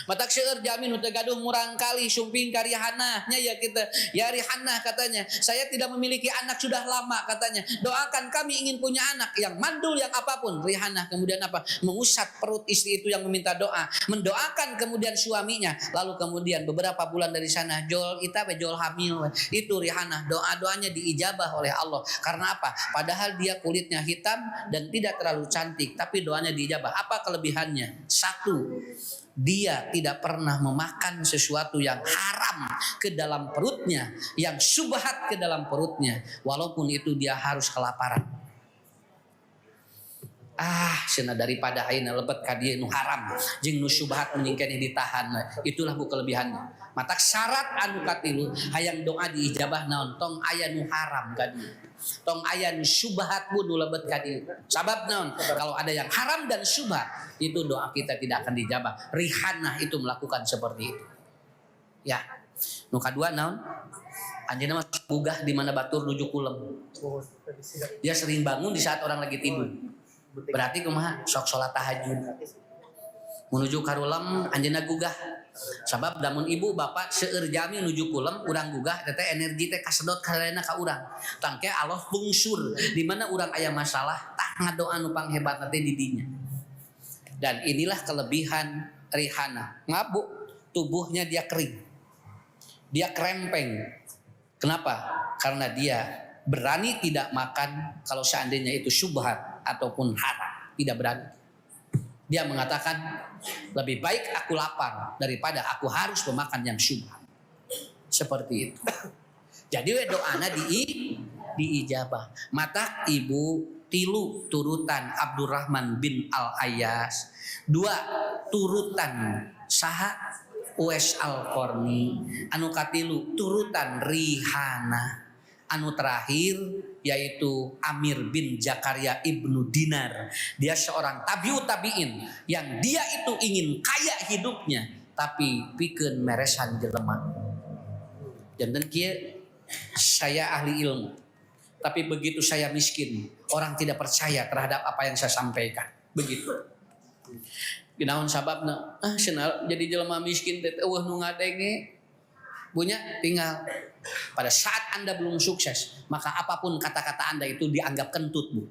Matak seueur jamin teu gaduh murang kali sumping karihanah nya ya kita. Ya Rihanah katanya, saya tidak memiliki anak sudah lama katanya. Doakan kami ingin punya anak yang mandul yang apapun. Rihanah kemudian apa? Mengusap perut istri itu yang meminta doa, mendoakan kemudian suaminya. Lalu kemudian beberapa bulan dari sana Jol hamil. Itu Rihanah, doa-doanya diijabah oleh Allah. Karena apa? Padahal dia kulitnya hitam dan tidak terlalu cantik, tapi doanya diijabah. Apa kelebihannya? Satu, dia tidak pernah memakan sesuatu yang haram ke dalam perutnya, yang syubhat ke dalam perutnya, walaupun itu dia harus kelaparan. Cenah daripada ayeuna lebet ka dieu nu haram jeung nu syubhat mending keneh ditahan. Itulah bu kelebihannya. Matak syarat anu katilu hayang doa diijabah naon? Tong aya nu haram ka dieu. Tong aya nu syubhat bu nu lebet ka dieu. Sabab naon? Kalau ada yang haram dan syubhat, itu doa kita tidak akan dijabah. Rihanah itu melakukan seperti itu. Ya. Nu kadua naon? Anjeunna mah gugah di mana batur nuju kulem. Dia sering bangun di saat orang lagi tidur. Berarti kumaha? Sok salat tahajud. Menuju karulam anjeunna gugah. Sabab damun ibu bapak seueur jami nuju kulem urang gugah teteh energi teh kasedot karena ka urang. Tangke Allah bungsur di mana urang aya masalah tah ngadoa nu panghebat teh di dinya. Dan inilah kelebihan Rihana. Ngabu, tubuhnya dia kering. Dia krempeng. Kenapa? Karena dia berani tidak makan kalau seandainya itu syubhat ataupun haram. Tidak berani. Dia mengatakan lebih baik aku lapar daripada aku harus memakan yang syubhat. Seperti itu. Jadi doana diijabah. Mata ibu tilu turutan Abdurrahman bin Al-Ayyas. 2 turutan saha Uwais Al-Qarni. Anu katilu turutan Rihana. Anu terakhir yaitu Amir bin Zakaria ibnu Dinar. Dia seorang tabiut tabiin yang dia itu ingin kaya hidupnya tapi pikeun meresan jelema. Janten kieu saya ahli ilmu tapi begitu saya miskin orang tidak percaya terhadap apa yang saya sampaikan. Begitu. Kunaon sababna? Cenah jadi jelema miskin teh eueuh nu ngadenge. Punya tinggal pada saat Anda belum sukses, maka apapun kata-kata Anda itu dianggap kentut, Bu.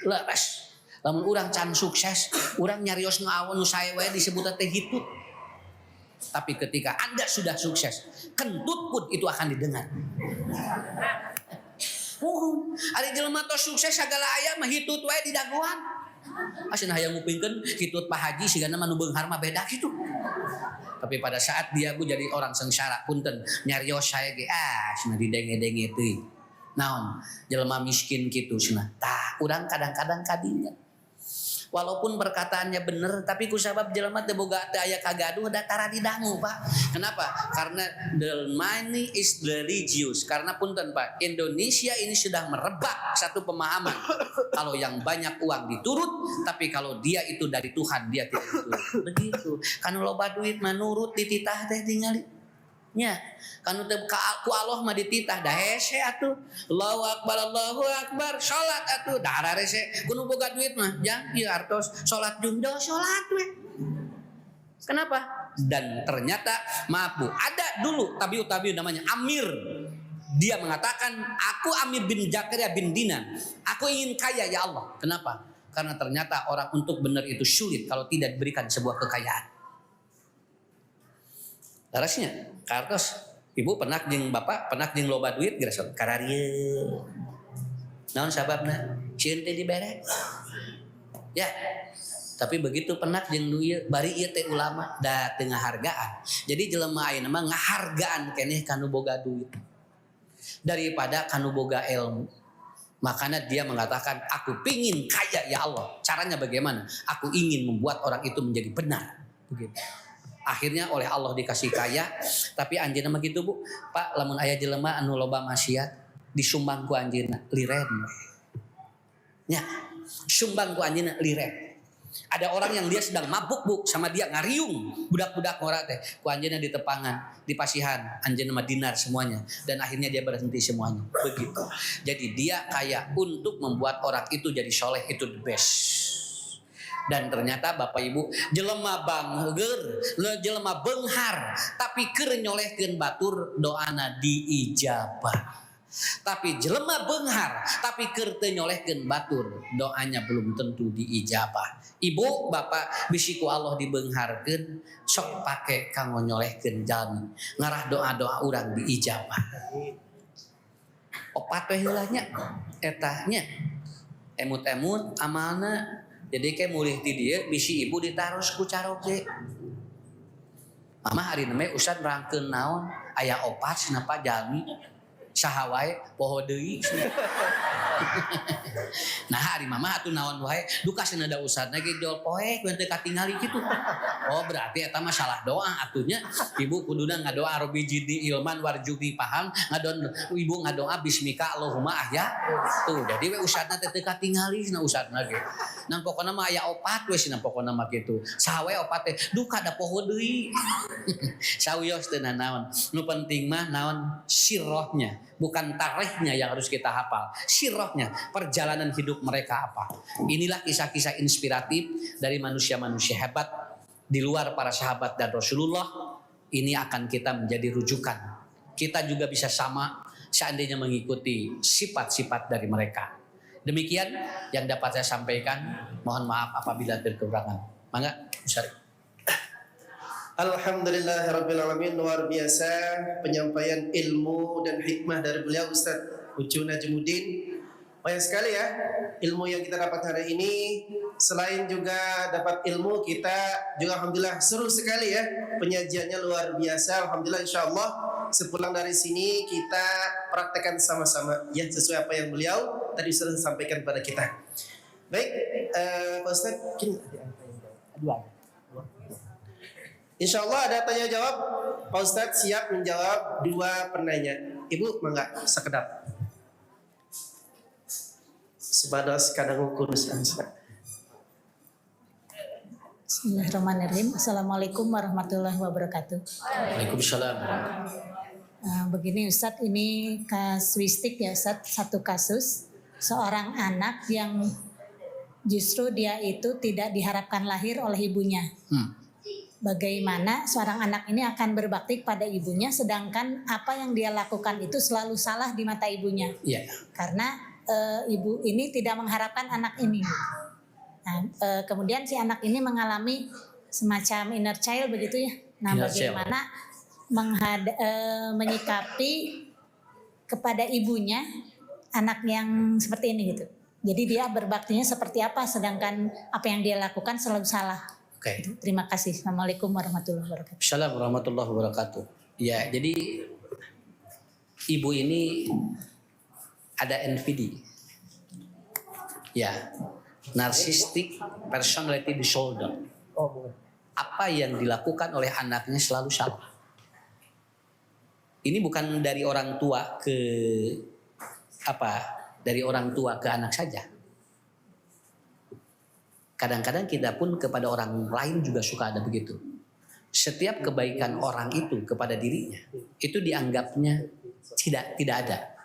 Leres. Lamun urang can sukses, urang nyarios nu aweun nu sae wae disebut teh hitut. Tapi ketika Anda sudah sukses, kentut pun itu akan didengar. Ari jelema tos sukses sagala aya mah hitut wae di daguan. Asina hayang ngupingkeun hitut Pak Haji sigana mah nu beunghar mah beda kitu. Tapi pada saat dia jadi orang sengsara punten nyarios saya ge cenah didenge-denge teuing. Naon? Jelema miskin kitu cenah. Tah, urang kadang-kadang kadinya. Walaupun perkataannya bener tapi ku sabab jelema teu boga teu aya kagaduh da tara didangu, Pak. Kenapa? Karena the money is religious. Karena punten, Pak, Indonesia ini sudah merebak satu pemahaman. Kalau yang banyak uang diturut, tapi kalau dia itu dari Tuhan dia tidak diturut. Begitu. Kanu loba duit mah nurut dititah teh tingali. Nya, kanu teu ku Allah mah dititah da hese atuh. Allahu akbar, salat atuh da rarese. Kudu boga duit mah jang ieu artos salat jumdo salat we. Kenapa? Dan ternyata maaf Bu, ada dulu tabiut namanya Amir. Dia mengatakan, "Aku Amir bin Zakaria bin Dinar. Aku ingin kaya ya Allah." Kenapa? Karena ternyata orang untuk benar itu sulit kalau tidak diberikan sebuah kekayaan. Larasnya, kartos Ibu pernah jeung bapak pernah jeung loba duit geus kararieu. Naon sababna? Cieun teh dibere. Ya. Tapi begitu pernah jeung nu ieu bari ieu teh ulama da teu ngahargaan. Jadi jelema ayeuna mah ngahargaan keneh kanu boga duit daripada kanu boga ilmu. Makanya dia mengatakan, aku pingin kaya ya Allah. Caranya bagaimana? Aku ingin membuat orang itu menjadi benar. Begitu. Akhirnya oleh Allah dikasih kaya. Tapi anjeunna mah gitu bu. Pak, lamun aya jelema anu loba maksiat, disumbang ku anjeunna liren. Ya, sumbang ku anjeunna liren. Ada orang yang dia sedang mabuk bu, sama dia ngariung budak-budak ngora teh, ku anjeunna di tepangan, di pasihan, anjeunna mah dinar semuanya, dan akhirnya dia berhenti semuanya. Begitu. Jadi dia kaya untuk membuat orang itu jadi soleh, itu the best. Dan ternyata Bapak Ibu, jelema bangger, jelema beunghar, tapi keur nyolehkeun batur doana diijabah. Tapi jelema beunghar tapi keur teu nyolehkeun batur doanya belum tentu diijabah. Ibu bapak bisi ku Allah dibeungharkeun sok pake kanggo nyolehkeun jalmi ngarah doa-doa urang diijabah. Opat we heula nya eta nya emut-emut amalna jadi ke mulih ti dieu bisi ibu ditaros ku caroge. Mama hari neme ustad nerangkeun naon aya opat sinapa jalmi saha wae poho deui. Nah hari mama atuh naon wae duka cenah ustadna ge jol poek we teu katingali kitu. Oh berarti eta mah salah doa atunya. Ibu kuduna ngadoa rabbi jidni ilman warjuqni paham, ngadon ibu ngadoa bismika Allahumma ahya. Tuh jadi we ustadna teh teu katingali cenah ustadna ge. Nang pokona mah aya opat we cenah pokona mah kitu. Saha wae opat teh duka da poho deui. Sawios teu naon. Nu penting mah naon sirrohnya. Bukan tarikhnya yang harus kita hafal, sirahnya, perjalanan hidup mereka apa. Inilah kisah-kisah inspiratif dari manusia-manusia hebat di luar para sahabat dan Rasulullah. Ini akan kita menjadi rujukan. Kita juga bisa sama seandainya mengikuti sifat-sifat dari mereka. Demikian yang dapat saya sampaikan. Mohon maaf apabila terkekurangan. Mangga, Ustaz. Alhamdulillahirrabbilalamin. Luar biasa penyampaian ilmu dan hikmah dari beliau Ustaz Ucu Najmuddin. Banyak sekali ya ilmu yang kita dapat hari ini. Selain juga dapat ilmu, kita juga alhamdulillah seru sekali ya penyajiannya, luar biasa. Alhamdulillah, insyaallah sepulang dari sini kita praktekkan sama-sama ya sesuai apa yang beliau tadi sudah sampaikan kepada kita. Baik, Pak Ustaz, mungkin dua. Insyaallah ada tanya jawab. Pak Ustadz siap menjawab dua penanya. Ibu mangga sekedap. Sebadas kadang ukur Bismillahirrahmanirrahim. Assalamualaikum warahmatullahi wabarakatuh. Waalaikumsalam. Begini Ustadz, ini kasuistik ya Ustadz, satu kasus seorang anak yang justru dia itu tidak diharapkan lahir oleh ibunya. Bagaimana seorang anak ini akan berbakti pada ibunya, sedangkan apa yang dia lakukan itu selalu salah di mata ibunya. Yeah. Karena ibu ini tidak mengharapkan anak ini. Nah, kemudian si anak ini mengalami semacam inner child begitu ya. Nah, bagaimana menyikapi kepada ibunya anak yang seperti ini gitu. Jadi dia berbaktinya seperti apa, sedangkan apa yang dia lakukan selalu salah. Oke. Terima kasih. Assalamualaikum warahmatullahi wabarakatuh. Assalamualaikum warahmatullahi wabarakatuh. Ya, jadi ibu ini ada NPD. Ya, narcissistic personality disorder. Apa yang dilakukan oleh anaknya selalu salah. Ini bukan dari orang tua ke dari orang tua ke anak saja. Kadang-kadang kita pun kepada orang lain juga suka ada begitu. Setiap kebaikan orang itu kepada dirinya itu dianggapnya tidak ada.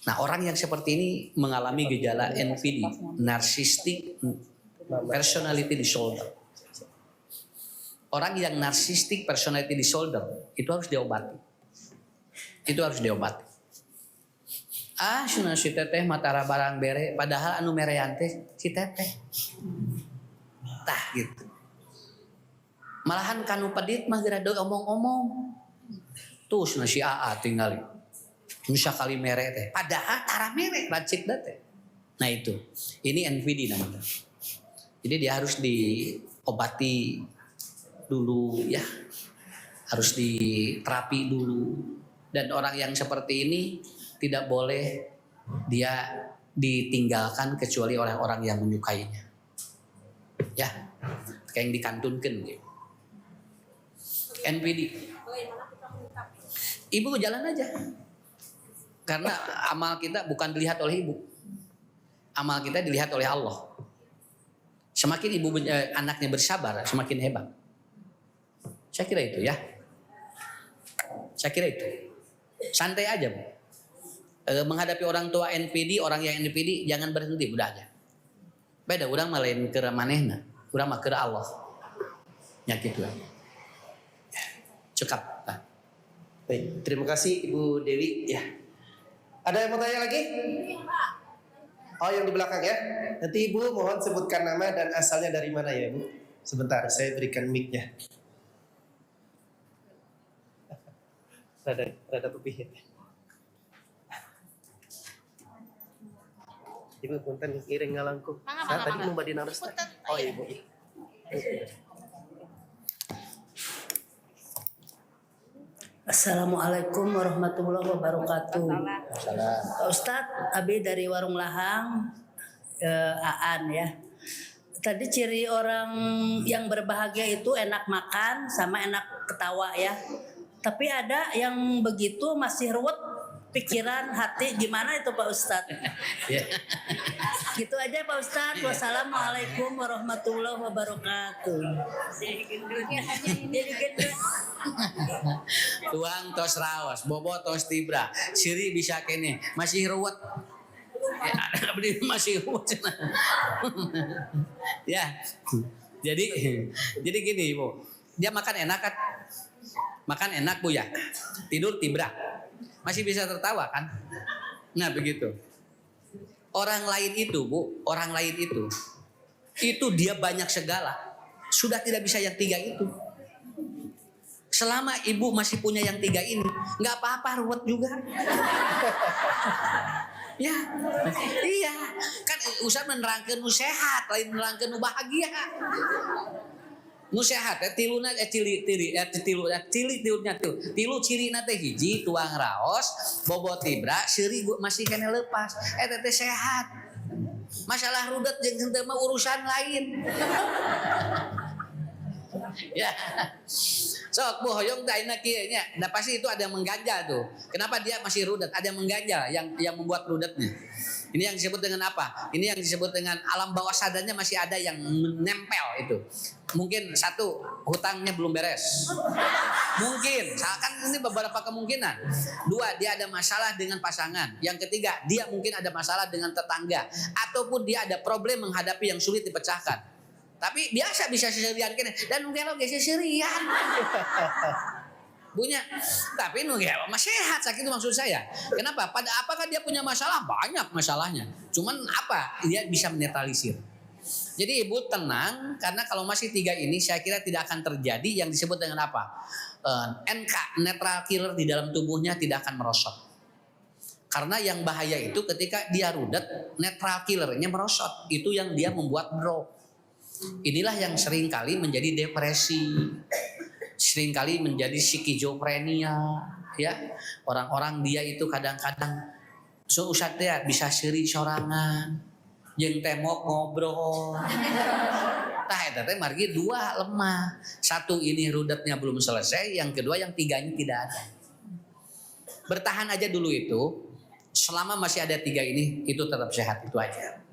Nah, orang yang seperti ini mengalami gejala NPD, narcissistic personality disorder. Orang yang narcissistic personality disorder itu harus diobati. Cenah si teteh matara barang bere, padahal anu merean teh si teteh. Tah gitu. Malahan kanu pedit mah geura omong-omong. Terus nasi AA tinggal. Bisa kali merek teh. Padahal tara merek racik teh. Nah itu. Ini NVD namanya. Jadi dia harus diobati dulu ya. Harus diterapi dulu. Dan orang yang seperti ini tidak boleh dia ditinggalkan kecuali oleh orang yang menyukainya. Ya, kayak yang dikantunkan gitu. NPD. Ibu jalan aja. Karena amal kita bukan dilihat oleh ibu. Amal kita dilihat oleh Allah. Semakin ibu anaknya bersabar, semakin hebat. Saya kira itu ya. Saya kira itu. Santai aja, Bu. Menghadapi orang tua NPD, orang yang NPD jangan berhenti, udah aja. Beda urang mah lain ke manehna, urang mah ke Allah. Ya gitu. Cekap. Nah. Baik, terima kasih Ibu Dewi ya. Ada yang mau tanya lagi? Oh, yang di belakang ya. Nanti Ibu mohon sebutkan nama dan asalnya dari mana ya, Bu. Sebentar, saya berikan mic-nya. Rada pepihit. Ibu punten ngiring ngalangku. Tadi mau badina resta. Oh, Ibu. Assalamualaikum warahmatullahi wabarakatuh. Pak Ustadz, Abi dari Warung Lahang, Aan ya. Tadi ciri orang yang berbahagia itu enak makan sama enak ketawa ya. Tapi ada yang begitu masih ruwet pikiran, hati, gimana itu Pak Ustadz? Gitu aja Pak Ustadz. Wassalamualaikum warahmatullahi wabarakatuh. Jadi gendut. Tuang tos raos, bobo tos tibra, siri bisa kene, masih ruwet. Ya, masih ruwet. Ya, jadi gini Ibu, dia makan enak kan? Makan enak Bu ya, tidur tibra, masih bisa tertawa kan? Nah begitu. Orang lain itu Bu, orang lain itu dia banyak segala, sudah tidak bisa yang tiga itu. Selama ibu masih punya yang tiga ini, nggak apa-apa ruwet juga. Ya, iya, kan usah menerangkan nu sehat, lain menerangkan nu bahagia. Nu sehat, tiluna tilu ciri nate hiji tuang raos, bobot tibra, seuri masih kena lepas. Tete sehat. Masalah rudet jeung henteu mah urusan lain. Ya. Sok Bu hoyong teh ayeuna kieu nya. Nah pasti itu ada yang mengganjal tuh. Kenapa dia masih rudet? Ada yang mengganjal yang membuat rudetnya. Ini yang disebut dengan apa? Ini yang disebut dengan alam bawah sadarnya masih ada yang menempel itu. Mungkin satu, hutangnya belum beres. Mungkin, kan ini beberapa kemungkinan. Dua, dia ada masalah dengan pasangan. Yang ketiga, dia mungkin ada masalah dengan tetangga. Ataupun dia ada problem menghadapi yang sulit dipecahkan. Tapi biasa bisa seserian kene dan mungkin lo geus seserian. Punya, tapi nggak masih sehat sakit itu maksud saya. Kenapa? Apakah dia punya masalah? Banyak masalahnya. Cuman apa? Dia bisa menetralisir. Jadi ibu tenang karena kalau masih tiga ini saya kira tidak akan terjadi yang disebut dengan apa? NK, netral killer di dalam tubuhnya tidak akan merosot. Karena yang bahaya itu ketika dia rudet, netral killernya merosot. Itu yang dia membuat drop. Inilah yang sering kali menjadi depresi. Seringkali menjadi skizofrenia ya. Orang-orang dia itu kadang-kadang usah teh bisa seuri sorangan jeung temok ngobrol. Tah eta teh margi dua lemah. Satu ini rudetnya belum selesai, yang kedua yang tiganya tidak ada. Bertahan aja dulu itu. Selama masih ada tiga ini itu tetap sehat itu aja.